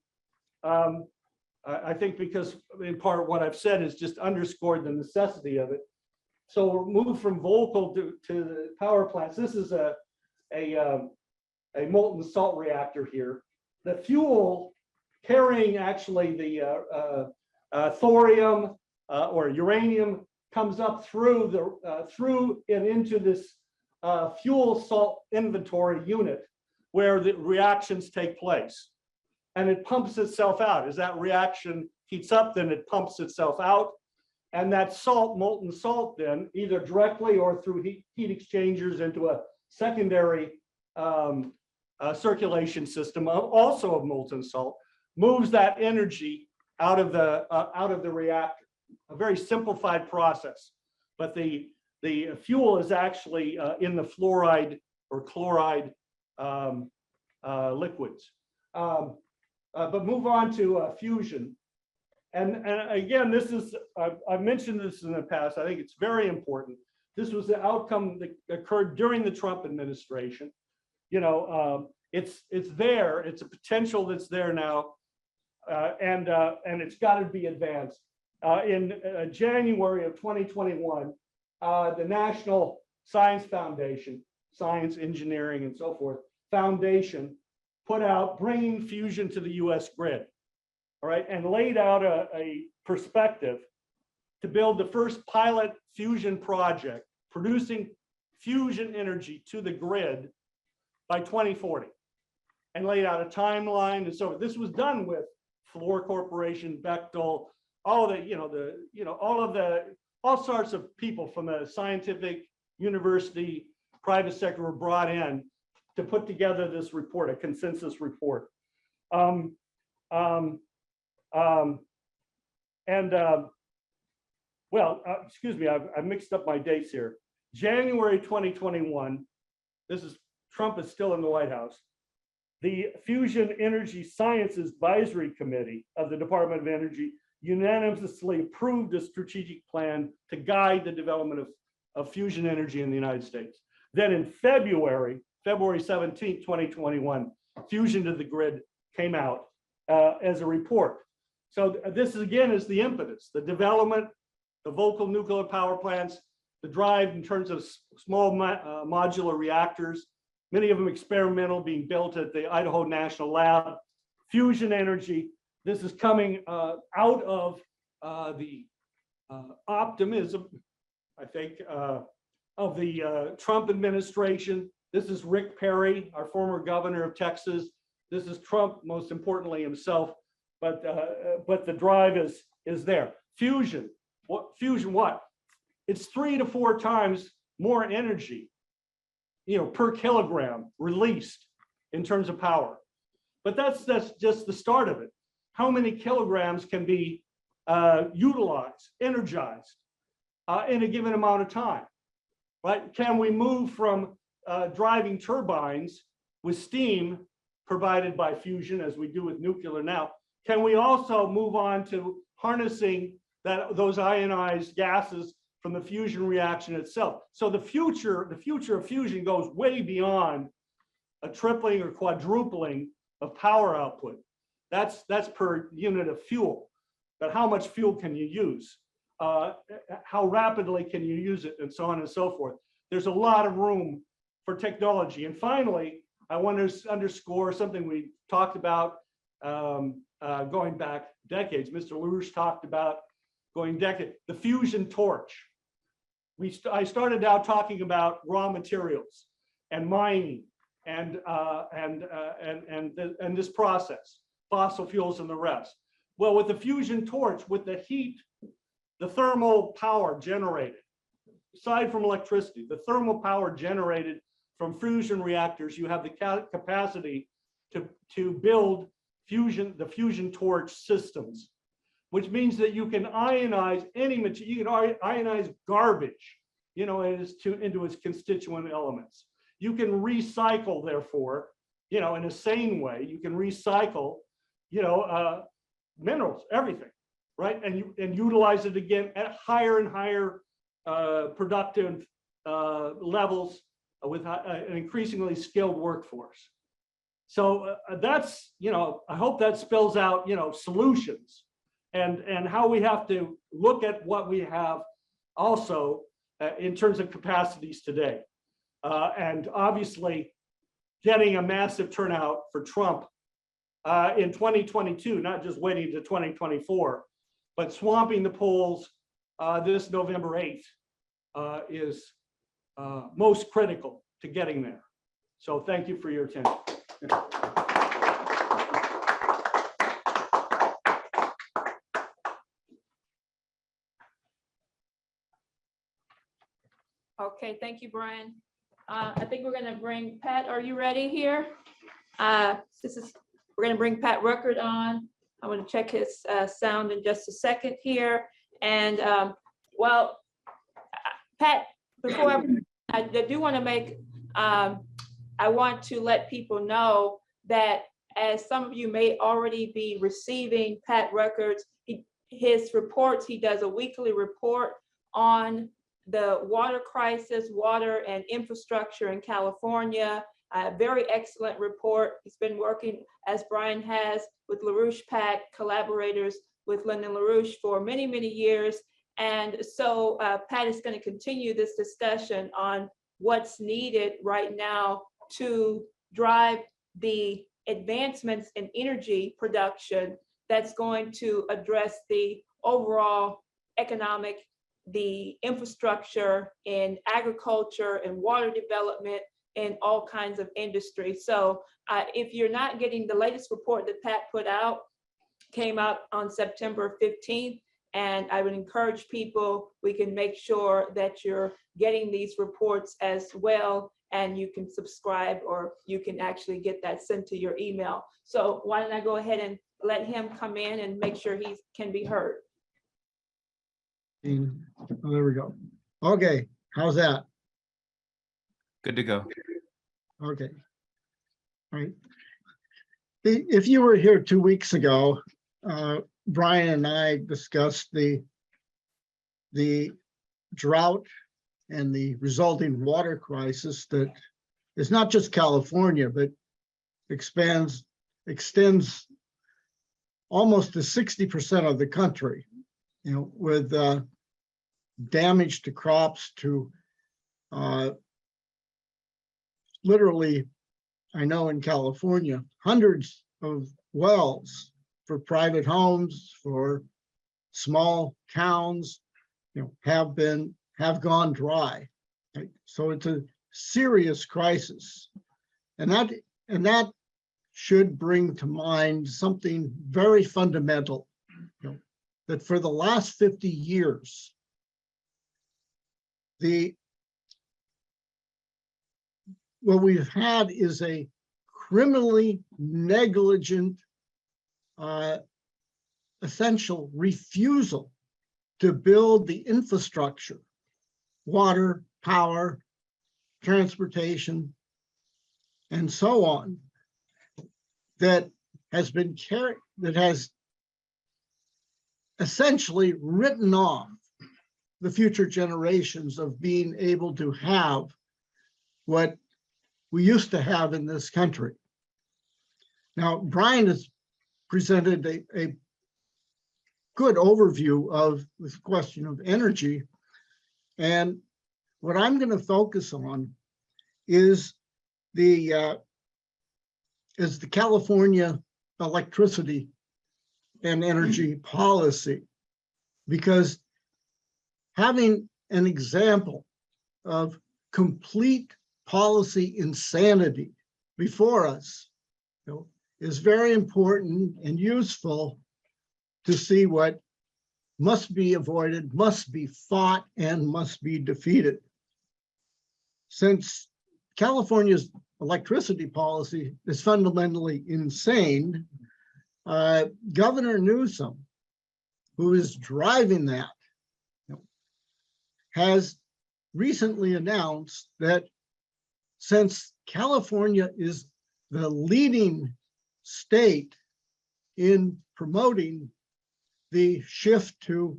I think because in part what I've said is just underscored the necessity of it. So we'll move from Volcal to the power plants. This is a molten salt reactor here. The fuel carrying actually the thorium or uranium comes up through and into this fuel salt inventory unit where the reactions take place. And it pumps itself out. As that reaction heats up, then it pumps itself out. And that salt, molten salt, then either directly or through heat exchangers into a secondary circulation system, also of molten salt, moves that energy out of the reactor. A very simplified process, but the fuel is actually in the fluoride or chloride liquids. But move on to fusion. And again, this is, I've mentioned this in the past. I think it's very important. This was the outcome that occurred during the Trump administration. it's there. It's a potential that's there now, and it's got to be advanced. In January of 2021, the National Science Foundation, Science, Engineering, and so forth Foundation put out Bringing Fusion to the U.S. Grid, all right, and laid out a perspective to build the first pilot fusion project producing fusion energy to the grid by 2040, and laid out a timeline. And so this was done with Fluor Corporation, Bechtel, all sorts of people from the scientific, university, private sector were brought in to put together this report, a consensus report. Excuse me, I mixed up my dates here. January 2021, Trump is still in the White House. The Fusion Energy Sciences Advisory Committee of the Department of Energy unanimously approved a strategic plan to guide the development of fusion energy in the United States. Then in February 17, 2021, Fusion to the Grid came out as a report. So this again is the impetus, the development, the local nuclear power plants, the drive in terms of small modular reactors, many of them experimental, being built at the Idaho National Lab. Fusion energy, this is coming out of the optimism, I think, of the Trump administration. This is Rick Perry, our former governor of Texas. This is Trump, most importantly himself, but the drive is there. Fusion, what? It's 3 to 4 times more energy, per kilogram released in terms of power. But that's just the start of it. How many kilograms can be utilized, energized in a given amount of time, right? Can we move from driving turbines with steam provided by fusion, as we do with nuclear now? Can we also move on to harnessing those ionized gases from the fusion reaction itself? So the future of fusion goes way beyond a tripling or quadrupling of power output. That's per unit of fuel. But how much fuel can you use? How rapidly can you use it, and so on and so forth? There's a lot of room for technology. And finally, I want to underscore something we talked about going back decades. Mr. LaRouche talked about going decades. The fusion torch. I started out talking about raw materials and mining and this process, fossil fuels and the rest. Well, with the fusion torch, with the heat, the thermal power generated, aside from electricity, the thermal power generated from fusion reactors, you have the capacity to build the fusion torch systems, which means that you can ionize any material. You can ionize garbage, into its constituent elements. You can recycle, therefore, in a sane way. You can recycle, minerals, everything, right? And utilize it again at higher and higher productive levels with an increasingly skilled workforce. So that's, I hope that spells out, solutions and how we have to look at what we have also in terms of capacities today. And obviously getting a massive turnout for Trump in 2022, not just waiting to 2024, but swamping the polls this November 8th is most critical to getting there. So thank you for your attention. Okay, thank you, Brian. I think we're going to bring Pat. Are you ready here? We're going to bring Pat Ruckert on. I'm going to check his sound in just a second here. And Pat, before I do want to make, I want to let people know that as some of you may already be receiving Pat Ruckert's, his reports, he does a weekly report on the water crisis, water and infrastructure in California, A very excellent report. He's been working, as Brian has, with LaRouche Pack collaborators with Lyndon LaRouche for many, many years. And so Pat is going to continue this discussion on what's needed right now to drive the advancements in energy production that's going to address the overall economic, the infrastructure in agriculture and water development in all kinds of industries. So if you're not getting the latest report that Pat put out, came out on September 15th, and I would encourage people, we can make sure that you're getting these reports as well, and you can subscribe, or you can actually get that sent to your email. So why don't I go ahead and let him come in and make sure he can be heard. Oh, there we go. Okay, how's that? Good to go. Okay. All right. If you were here 2 weeks ago, Brian and I discussed the drought and the resulting water crisis that is not just California, but extends almost to 60% of the country, you know, with damage to crops, to literally, I know in California, hundreds of wells for private homes, for small towns, you know, have gone dry. Right? So it's a serious crisis, and that should bring to mind something very fundamental, you know, that for the last 50 years, what we've had is a criminally negligent, essential refusal to build the infrastructure, water, power, transportation, and so on, that has essentially written off the future generations of being able to have what we used to have in this country. Now, Brian has presented a good overview of this question of energy. And what I'm going to focus on is the California electricity and energy policy, because having an example of complete policy insanity before us, you know, is very important and useful to see what must be avoided, must be fought, and must be defeated. Since California's electricity policy is fundamentally insane, Governor Newsom, who is driving that, you know, has recently announced that since California is the leading state in promoting the shift to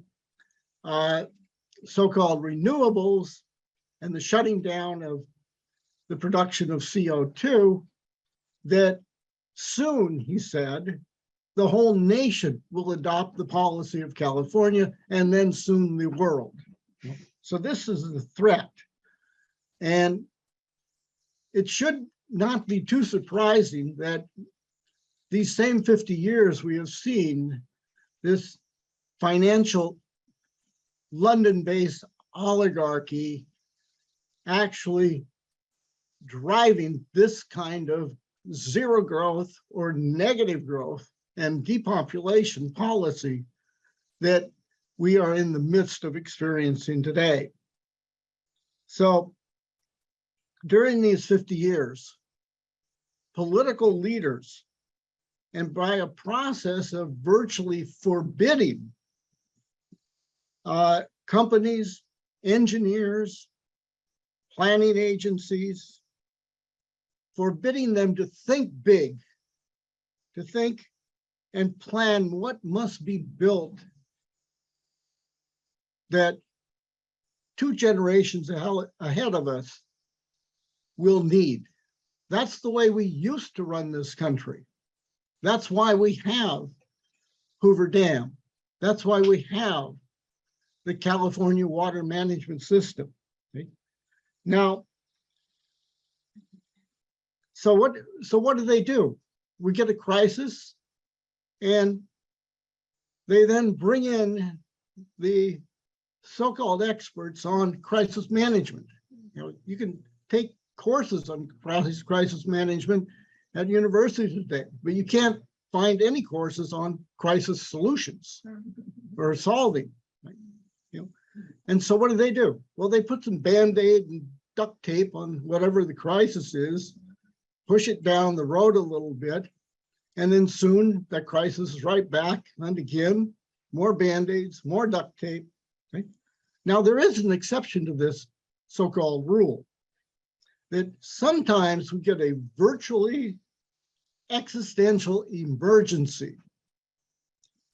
so-called renewables and the shutting down of the production of CO2, that soon, he said, the whole nation will adopt the policy of California, and then soon the world. So this is the threat. And it should not be too surprising that these same 50 years we have seen this financial London-based oligarchy actually driving this kind of zero growth or negative growth and depopulation policy that we are in the midst of experiencing today. So during these 50 years, political leaders, and by a process of virtually forbidding companies, engineers, planning agencies, forbidding them to think big, to think and plan what must be built that 2 generations ahead of us will need. That's the way we used to run this country. That's why we have Hoover Dam. That's why we have the California Water Management System. Okay? Now, so what do? We get a crisis, and they then bring in the so-called experts on crisis management. You know, you can take courses on crisis management at universities today, but you can't find any courses on crisis solutions or solving. Right? You know, and so what do? Well, they put some Band-Aid and duct tape on whatever the crisis is, push it down the road a little bit, and then soon that crisis is right back, and again, more Band-Aids, more duct tape. Right? Now, there is an exception to this so-called rule, that sometimes we get a virtually existential emergency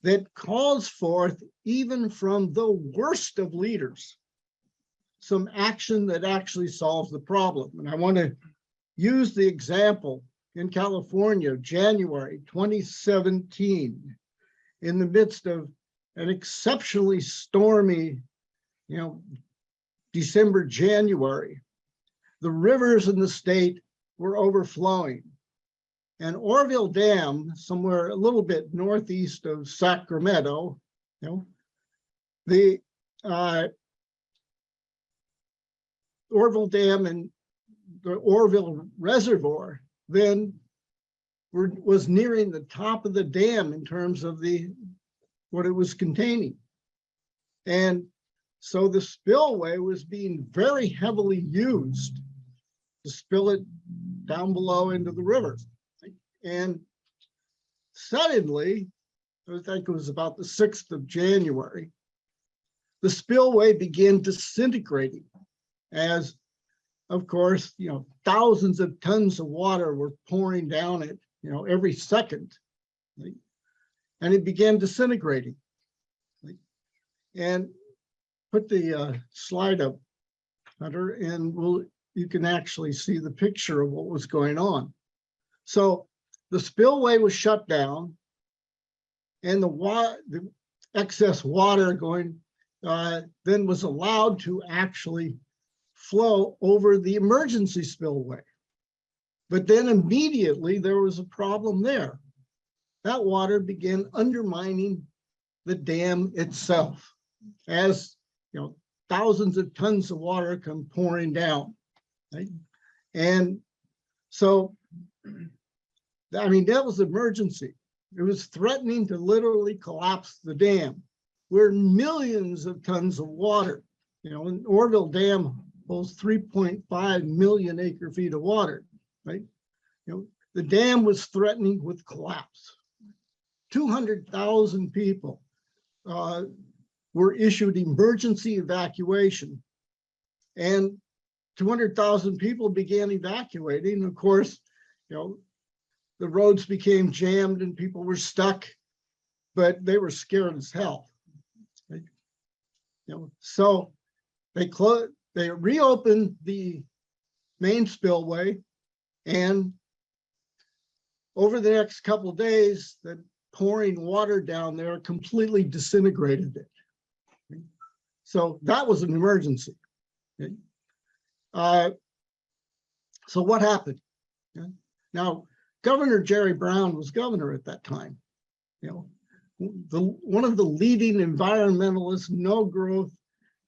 that calls forth, even from the worst of leaders, some action that actually solves the problem. And I want to use the example in California, January 2017, in the midst of an exceptionally stormy, December, January. The rivers in the state were overflowing. And Orville Dam, somewhere a little bit northeast of Sacramento, the Orville Dam and the Orville Reservoir then was nearing the top of the dam in terms of what it was containing. And so the spillway was being very heavily used to spill it down below into the river. And suddenly, I think it was about the 6th of January, the spillway began disintegrating as, of course, thousands of tons of water were pouring down it, every second. Right? And it began disintegrating. Right? And put the slide up, Hunter, and you can actually see the picture of what was going on. So the spillway was shut down, and the excess water going then was allowed to actually flow over the emergency spillway. But then immediately there was a problem there. That water began undermining the dam itself as thousands of tons of water come pouring down. Right? And so, that was emergency. It was threatening to literally collapse the dam, where millions of tons of water, and Orville Dam holds 3.5 million acre feet of water, right? The dam was threatening with collapse. 200,000 people were issued emergency evacuation, and 200,000 people began evacuating. Of course, the roads became jammed and people were stuck, but they were scared as hell. Right? So they reopened the main spillway, and over the next couple of days, the pouring water down there completely disintegrated it. Okay? So that was an emergency. Okay? So what happened? Okay? Now, Governor Jerry Brown was governor at that time. One of the leading environmentalist, no-growth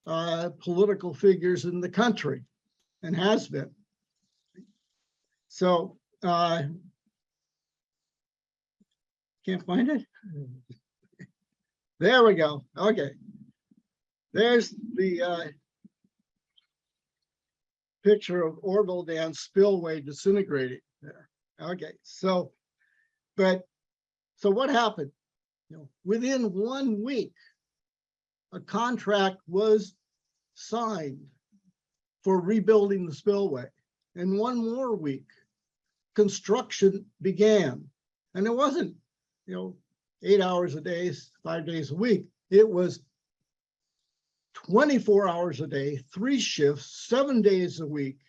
political figures in the country, and has been. So, can't find it? There we go. Okay. There's the picture of Orville Dam spillway disintegrating there. Okay, so what happened? Within 1 week, a contract was signed for rebuilding the spillway. And 1 more week, construction began. And it wasn't, 8 hours a day, 5 days a week. It was 24 hours a day, 3 shifts, 7 days a week.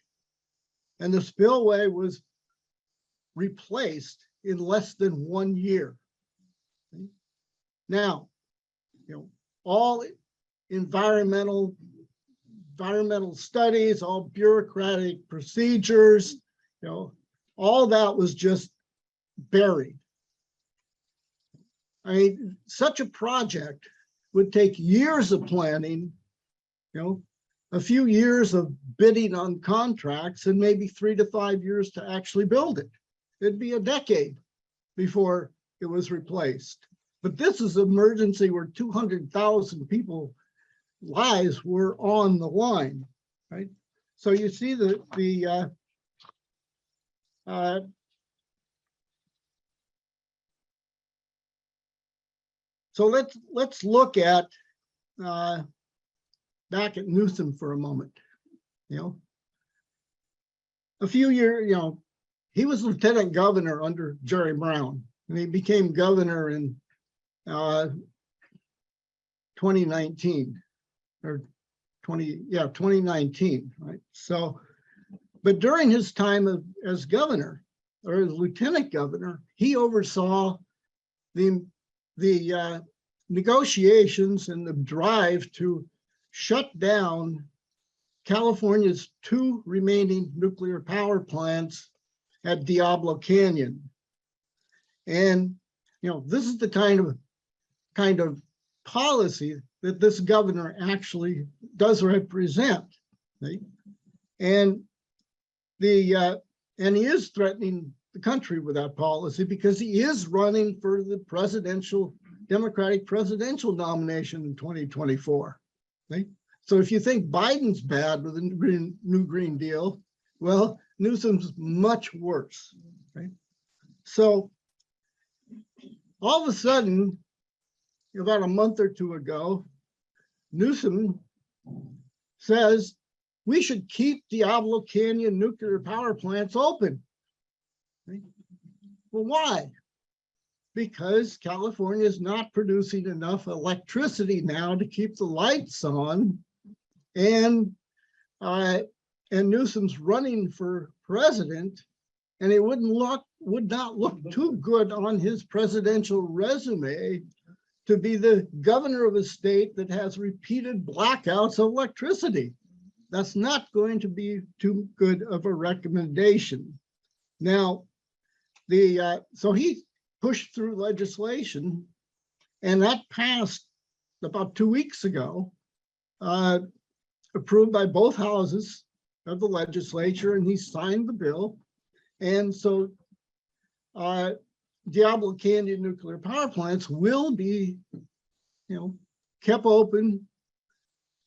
And the spillway was replaced in less than 1 year. Now, all environmental studies, all bureaucratic procedures, all that was just buried. I mean, such a project would take years of planning, a few years of bidding on contracts, and maybe 3 to 5 years to actually build it. It'd be a decade before it was replaced. But this is emergency where 200,000 people lives were on the line, right? So you see so let's look at back at Newsom for a moment. A few years, he was lieutenant governor under Jerry Brown, and he became governor in 2019 or 2019, right? So, but during his time as governor or as lieutenant governor, he oversaw the negotiations and the drive to shut down California's 2 remaining nuclear power plants at Diablo Canyon. And, this is the kind of policy that this governor actually does represent, right? And he is threatening the country with that policy because he is running for the Democratic presidential nomination in 2024, right? So if you think Biden's bad with the new Green Deal, well, Newsom's much worse, right? So all of a sudden, about a month or two ago, Newsom says we should keep Diablo Canyon nuclear power plants open. Right? Well, why? Because California is not producing enough electricity now to keep the lights on, and Newsom's running for president, and it would not look too good on his presidential resume to be the governor of a state that has repeated blackouts of electricity. That's not going to be too good of a recommendation. Now, so he pushed through legislation, and that passed about 2 weeks ago, approved by both houses of the legislature, and he signed the bill. And so Diablo Canyon nuclear power plants will be, kept open,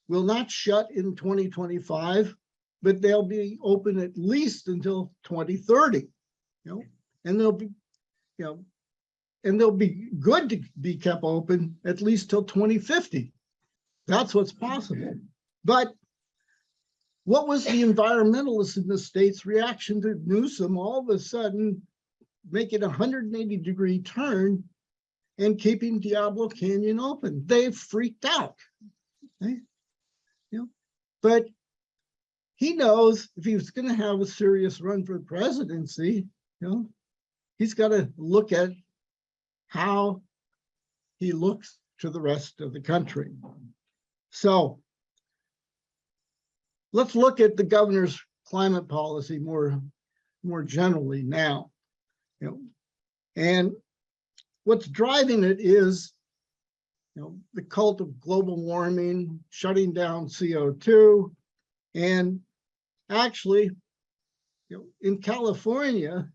will not shut in 2025, but they'll be open at least until 2030, and they'll be, and they'll be good to be kept open at least till 2050. That's what's possible. But what was the environmentalists in the state's reaction to Newsom all of a sudden making a 180-degree turn and keeping Diablo Canyon open? They freaked out. Right? But he knows if he was going to have a serious run for the presidency, he's got to look at how he looks to the rest of the country. So let's look at the governor's climate policy more generally now. And what's driving it is, the cult of global warming, shutting down CO2, and actually, in California,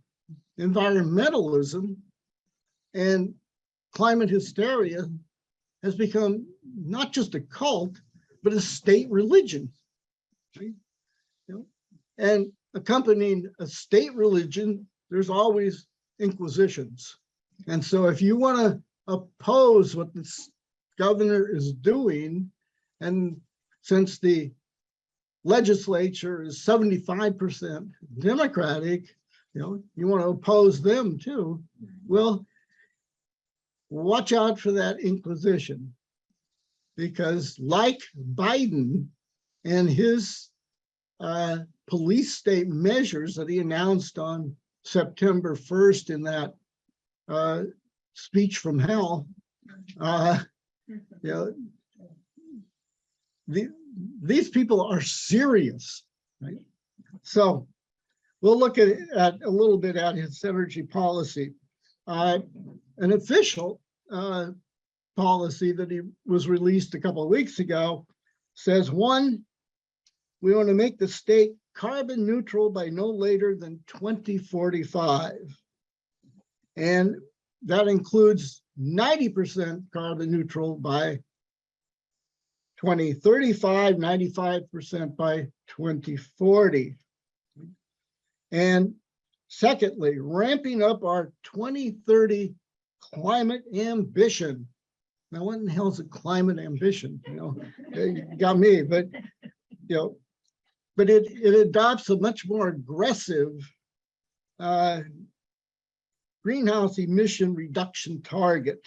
environmentalism and climate hysteria has become not just a cult, but a state religion. Right? And accompanying a state religion, there's always inquisitions. And so if you want to oppose what this governor is doing, and since the legislature is 75% Democratic, you want to oppose them too, well, watch out for that inquisition, because like Biden and his police state measures that he announced on September 1st in that speech from hell. These people are serious, right? So we'll look at a little bit at his energy policy. An official policy that he was released a couple of weeks ago says, one, we want to make the state carbon neutral by no later than 2045. And that includes 90% carbon neutral by 2035, 95% by 2040. And secondly, ramping up our 2030 climate ambition. Now, what in the hell is a climate ambition? It got me, but but it adopts a much more aggressive greenhouse emission reduction target,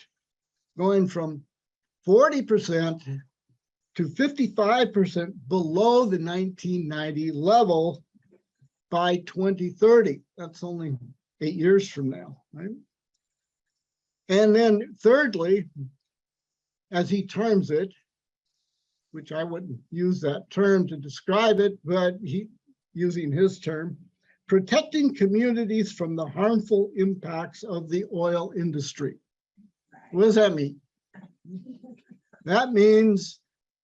going from 40% to 55% below the 1990 level by 2030. That's only 8 years from now, right? And then thirdly, as he terms it, which I wouldn't use that term to describe it, but using his term, protecting communities from the harmful impacts of the oil industry. What does that mean? That means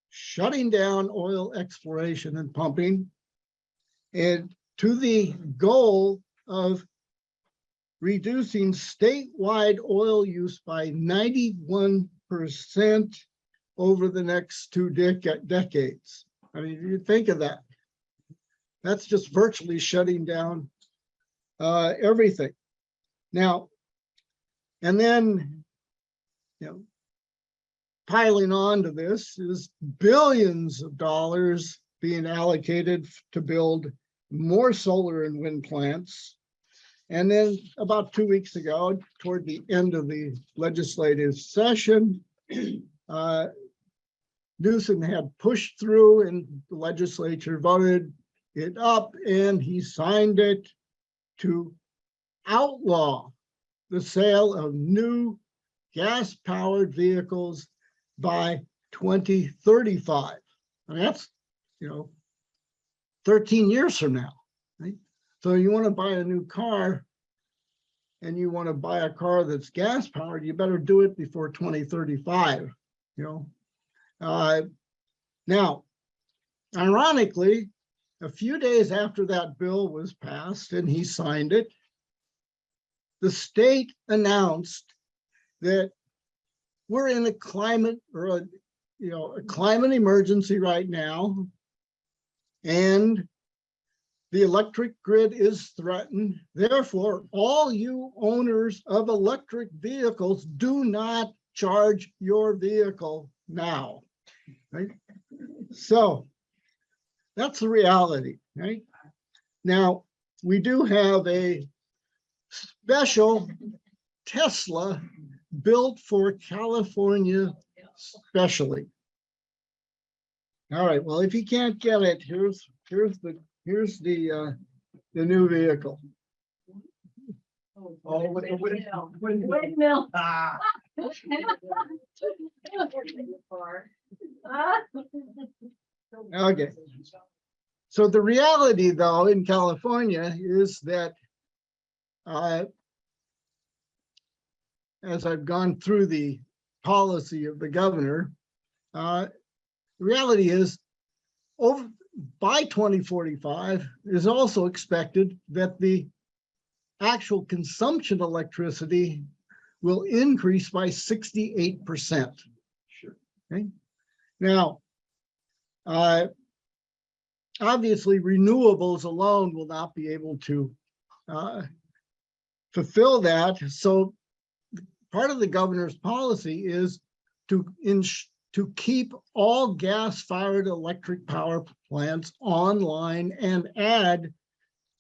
shutting down oil exploration and pumping, and to the goal of reducing statewide oil use by 91% over the next 2 decades. I mean, you think of that. That's just virtually shutting down everything. Now, and then, piling on to this is billions of dollars being allocated to build more solar and wind plants. And then about 2 weeks ago, toward the end of the legislative session, Newsom had pushed through and the legislature voted it up, and he signed it to outlaw the sale of new gas-powered vehicles by 2035. I mean, that's 13 years from now, right? So you want to buy a new car and you want to buy a car that's gas powered, you better do it before 2035, Now, ironically, a few days after that bill was passed and he signed it, the state announced that we're in a climate or a climate emergency right now, and the electric grid is threatened. Therefore, all you owners of electric vehicles, do not charge your vehicle now, right? So that's the reality, right? Now, we do have a special Tesla built for California specially. All right, well, if you can't get it, here's the new vehicle. Oh, with the Windmill. Ah. Okay. So the reality, though, in California is that as I've gone through the policy of the governor, the reality is by 2045 is also expected that the actual consumption of electricity will increase by 68%. Sure. Okay. Now, obviously, renewables alone will not be able to fulfill that. So part of the governor's policy is to keep all gas-fired electric power plants online and add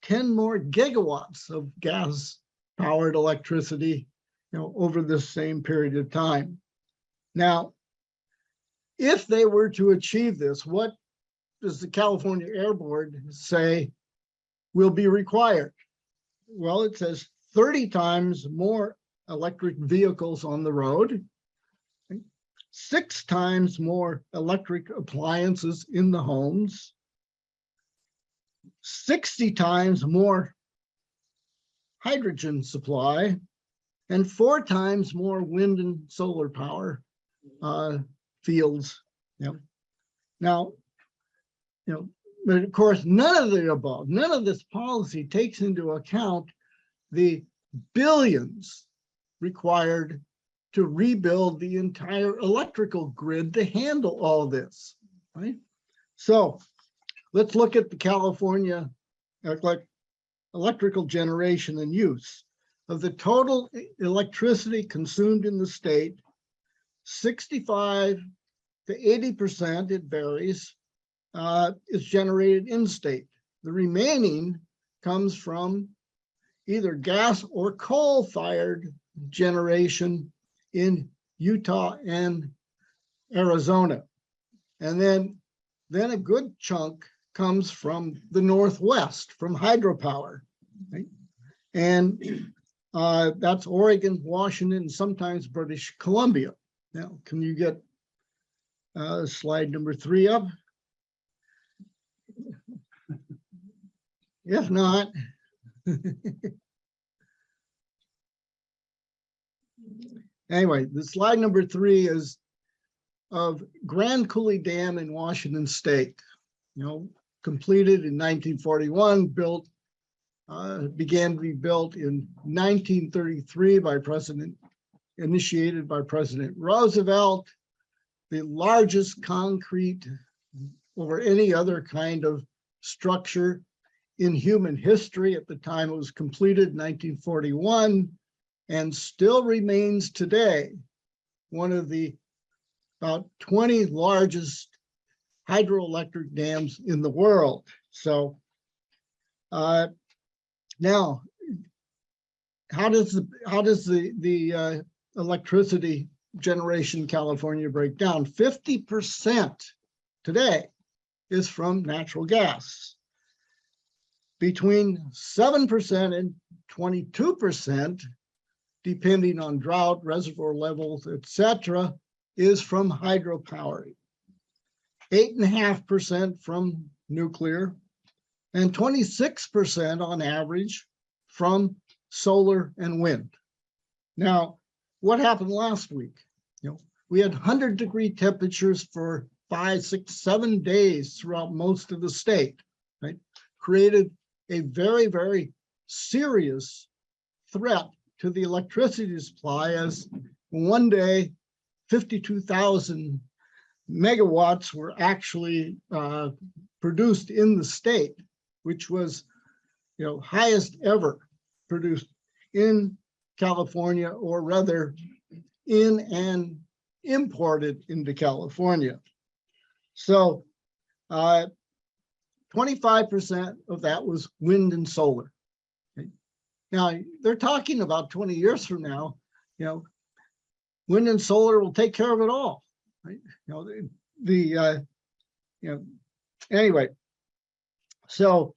10 more gigawatts of gas-powered electricity, over the same period of time. Now, if they were to achieve this, what does the California Air Board say will be required? Well, it says 30 times more electric vehicles on the road, 6 times more electric appliances in the homes, 60 times more hydrogen supply, and 4 times more wind and solar power fields. Now, but of course, none of the above, none of this policy takes into account the billions required to rebuild the entire electrical grid to handle all this, right? So let's look at the California electrical generation and use. Of the total electricity consumed in the state, 65 to 80%, it varies, is generated in state. The remaining comes from either gas or coal-fired generation in Utah and Arizona. And then a good chunk comes from the Northwest, from hydropower, right? And that's Oregon, Washington, and sometimes British Columbia. Now, can you get slide number 3 up? If not, anyway, the slide number 3 is of Grand Coulee Dam in Washington State. Completed in 1941, began to be built in 1933 initiated by President Roosevelt, the largest concrete over any other kind of structure in human history. At the time it was completed in 1941 and still remains today one of the about 20 largest hydroelectric dams in the world. So now, how does the electricity generation in California break down? 50% today is from natural gas. Between 7% and 22%, depending on drought, reservoir levels, etc., is from hydropower. 8.5% from nuclear, and 26% on average from solar and wind. Now, what happened last week? We had 100-degree temperatures for 5, 6, 7 days throughout most of the state, right? Created a very, very serious threat to the electricity supply, as one day 52,000 megawatts were actually produced in the state, which was, highest ever produced in California, or rather in and imported into California. So 25% of that was wind and solar. Okay. Now they're talking about 20 years from now, wind and solar will take care of it all, right? Anyway, so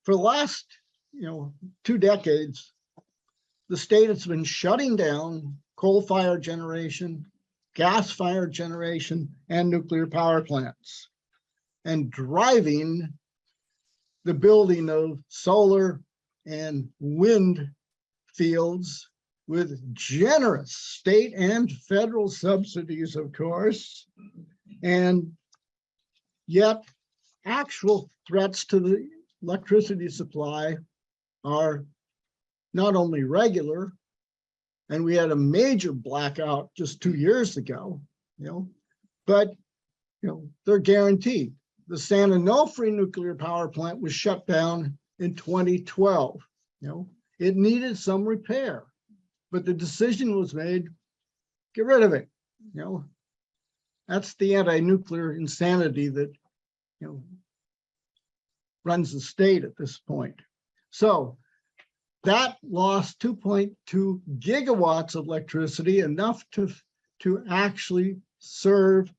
for the last 2 decades, the state has been shutting down coal-fired generation, gas-fired generation, and nuclear power plants, and driving the building of solar and wind fields with generous state and federal subsidies, of course, and yet actual threats to the electricity supply are not only regular, and we had a major blackout just 2 years ago, but they're guaranteed. The San Onofre nuclear power plant was shut down in 2012. It needed some repair, but the decision was made, get rid of it. That's the anti-nuclear insanity that runs the state at this point. So that lost 2.2 gigawatts of electricity, enough to actually serve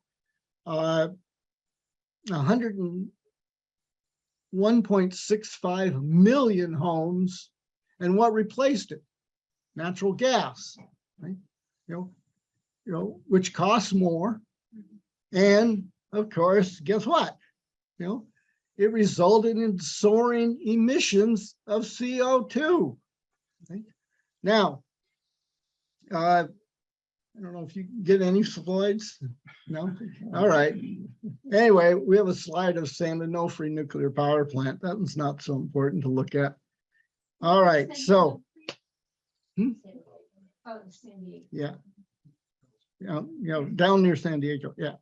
101.65 million homes And what replaced it? Natural gas, right? Which costs more. And of course, guess what? It resulted in soaring emissions of CO2. Right? Now, I don't know if you get any slides. No? All right. Anyway, we have a slide of San Onofre nuclear power plant. That one's not so important to look at. All right, so. Oh, San Diego. Yeah. Down near San Diego, yeah.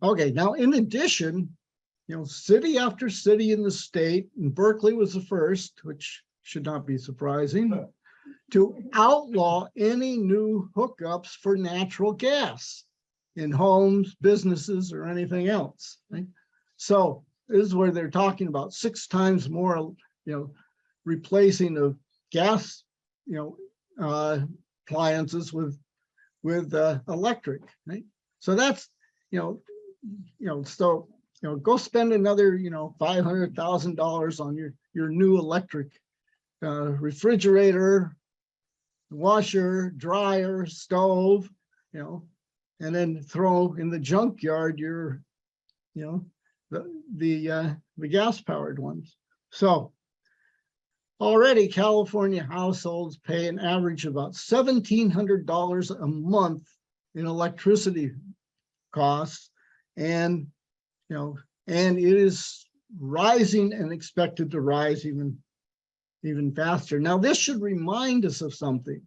Okay, now in addition, city after city in the state, and Berkeley was the first, which should not be surprising, to outlaw any new hookups for natural gas in homes, businesses, or anything else. Right? So this is where they're talking about 6 times more, replacing of gas, appliances with electric. Right? So that's so go spend another $500,000 on your new electric refrigerator, washer, dryer, stove, and then throw in the junkyard your the gas powered ones. So already California households pay an average of about $1,700 a month in electricity costs, and and it is rising and expected to rise even faster. Now, this should remind us of something.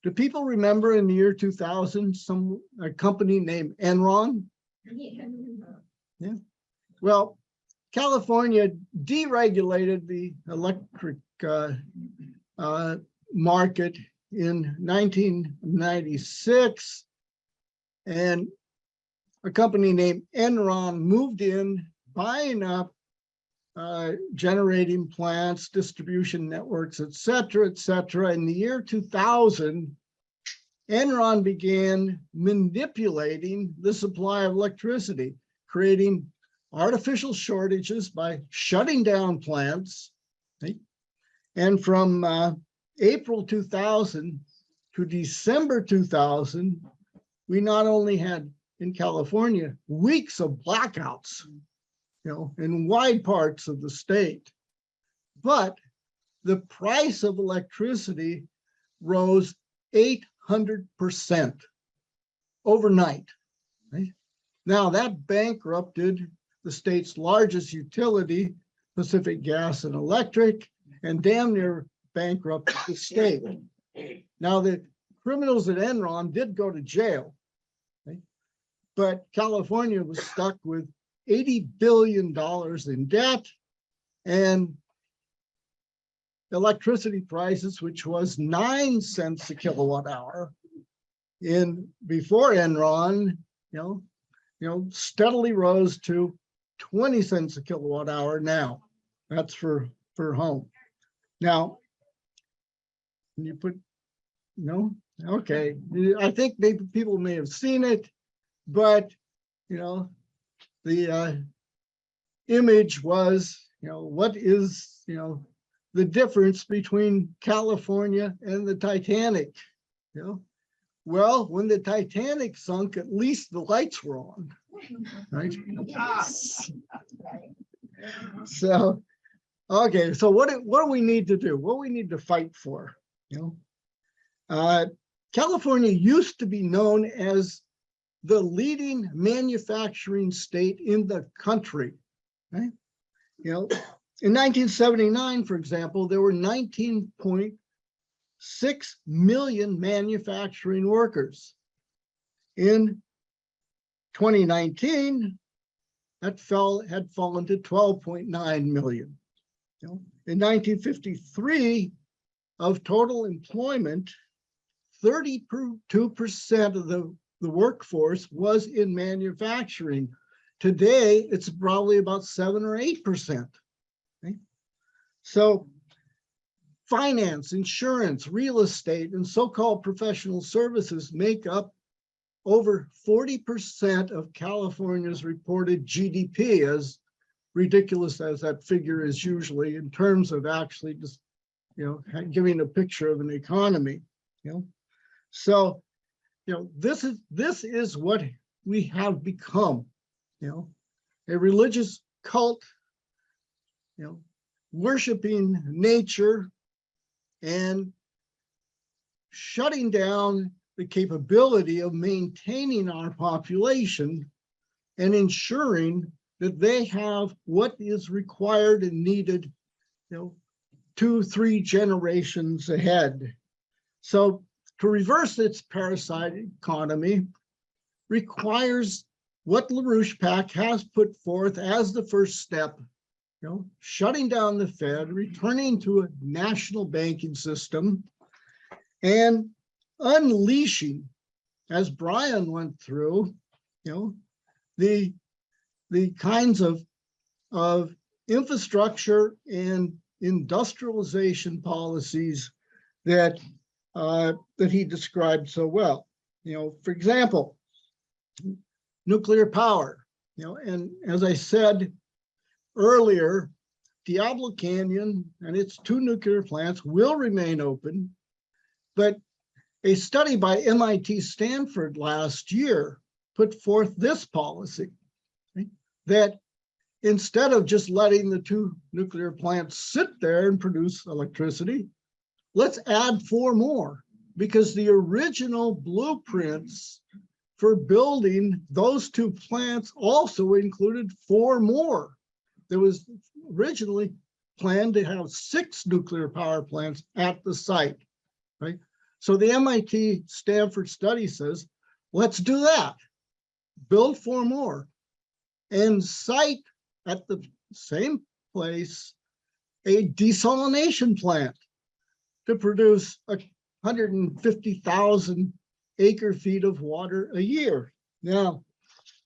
Do people remember in the year 2000 a company named Enron? Yeah. Well, California deregulated the electric market in 1996, and a company named Enron moved in, buying up generating plants, distribution networks, et cetera, et cetera. In the year 2000, Enron began manipulating the supply of electricity, creating artificial shortages by shutting down plants. Right? And from April 2000 to December 2000, we not only had in California weeks of blackouts, in wide parts of the state, but the price of electricity rose 800% overnight. Right? Now that bankrupted the state's largest utility, Pacific Gas and Electric, and damn near bankrupted the state. Now the criminals at Enron did go to jail, right? But California was stuck with $80 billion in debt, and electricity prices, which was 9 cents a kilowatt hour before Enron, steadily rose to 20 cents a kilowatt hour now. That's for home. Now, can you put, no? Okay. I think maybe people may have seen it, but, the image was, what is, the difference between California and the Titanic? Well, when the Titanic sunk, at least the lights were on, right? So, okay, so what do we need to do? What do we need to fight for? California used to be known as the leading manufacturing state in the country. Right? In 1979, for example, there were 19.6 million manufacturing workers. In 2019, that had fallen to 12.9 million. In 1953, of total employment, 32% of the workforce was in manufacturing. Today, it's probably about 7 or 8%. Okay? So finance, insurance, real estate, and so-called professional services make up over 40% of California's reported GDP, as ridiculous as that figure is usually in terms of actually just giving a picture of an economy, So, this is what we have become, a religious cult, worshiping nature and shutting down the capability of maintaining our population and ensuring that they have what is required and needed, 2-3 generations ahead. So to reverse its parasite economy requires what LaRouche PAC has put forth as the first step, shutting down the Fed, returning to a national banking system, and unleashing, as Brian went through, the kinds of infrastructure and industrialization policies that he described so well. For example, nuclear power. And as I said earlier, Diablo Canyon and its 2 nuclear plants will remain open, but a study by MIT Stanford last year put forth this policy, that instead of just letting the 2 nuclear plants sit there and produce electricity, let's add 4 more, because the original blueprints for building those 2 plants also included 4 more. There was originally planned to have 6 nuclear power plants at the site, right? So the MIT Stanford study says, let's do that, build 4 more, and site at the same place a desalination plant to produce 150,000 acre feet of water a year. Now,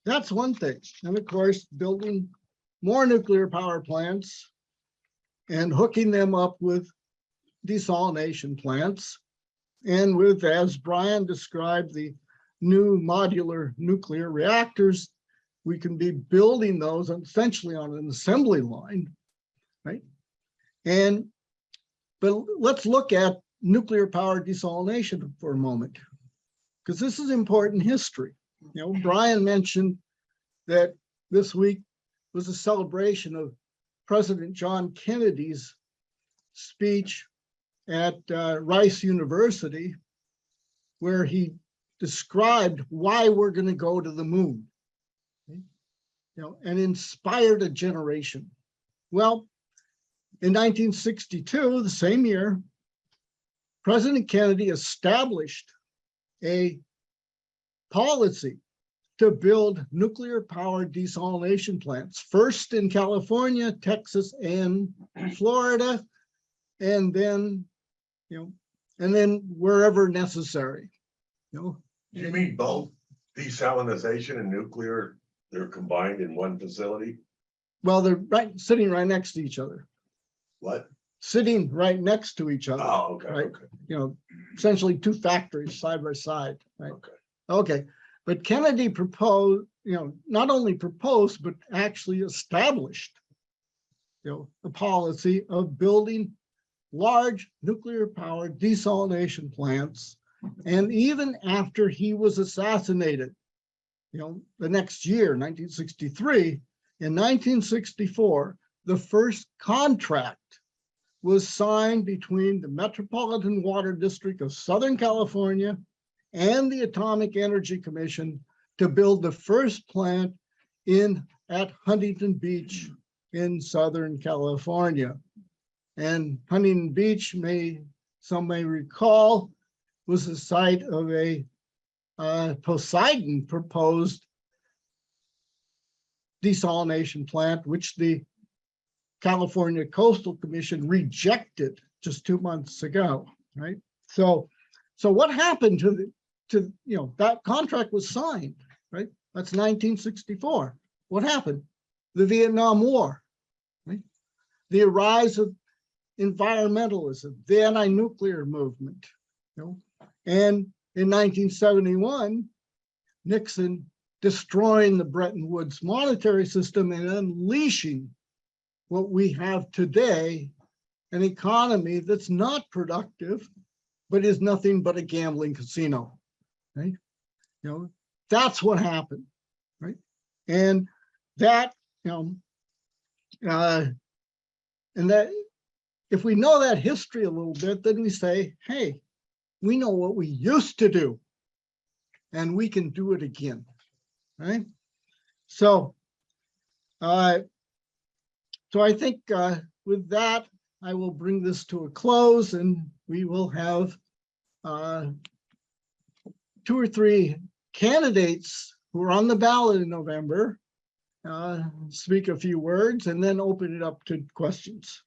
that's one thing. And of course, building more nuclear power plants and hooking them up with desalination plants, and with, as Brian described, the new modular nuclear reactors, we can be building those essentially on an assembly line, right? But let's look at nuclear power desalination for a moment, because this is important history. Brian mentioned that this week was a celebration of President John Kennedy's speech at Rice University, where he described why we're going to go to the moon, and inspired a generation. Well, in 1962, the same year, President Kennedy established a policy to build nuclear power desalination plants, first in California, Texas, and Florida, and then, wherever necessary. You mean both desalination and nuclear, they're combined in one facility? Well, they're sitting right next to each other. What? Sitting right next to each other. Oh, okay, right? okay. Essentially 2 factories side by side, right? Okay. Okay, but Kennedy proposed, not only proposed, but actually established, a policy of building large nuclear power desalination plants. And even after he was assassinated, the next year, 1963, in 1964, the first contract was signed between the Metropolitan Water District of Southern California and the Atomic Energy Commission to build the first plant at Huntington Beach in Southern California. And Huntington Beach, some may recall, was the site of a Poseidon proposed desalination plant, which the California Coastal Commission rejected just 2 months ago, right? So what happened to that contract was signed, right? That's 1964. What happened? The Vietnam War, right? The rise of environmentalism, the anti-nuclear movement, and in 1971, Nixon destroying the Bretton Woods monetary system and unleashing what we have today an economy that's not productive, but is nothing but a gambling casino, right? You know, that's what happened, right? And that, and that if we know that history a little bit, then we say, hey, we know what we used to do, and we can do it again, right? So, so I think with that, I will bring this to a close, and we will have 2 or 3 candidates who are on the ballot in November speak a few words, and then open it up to questions.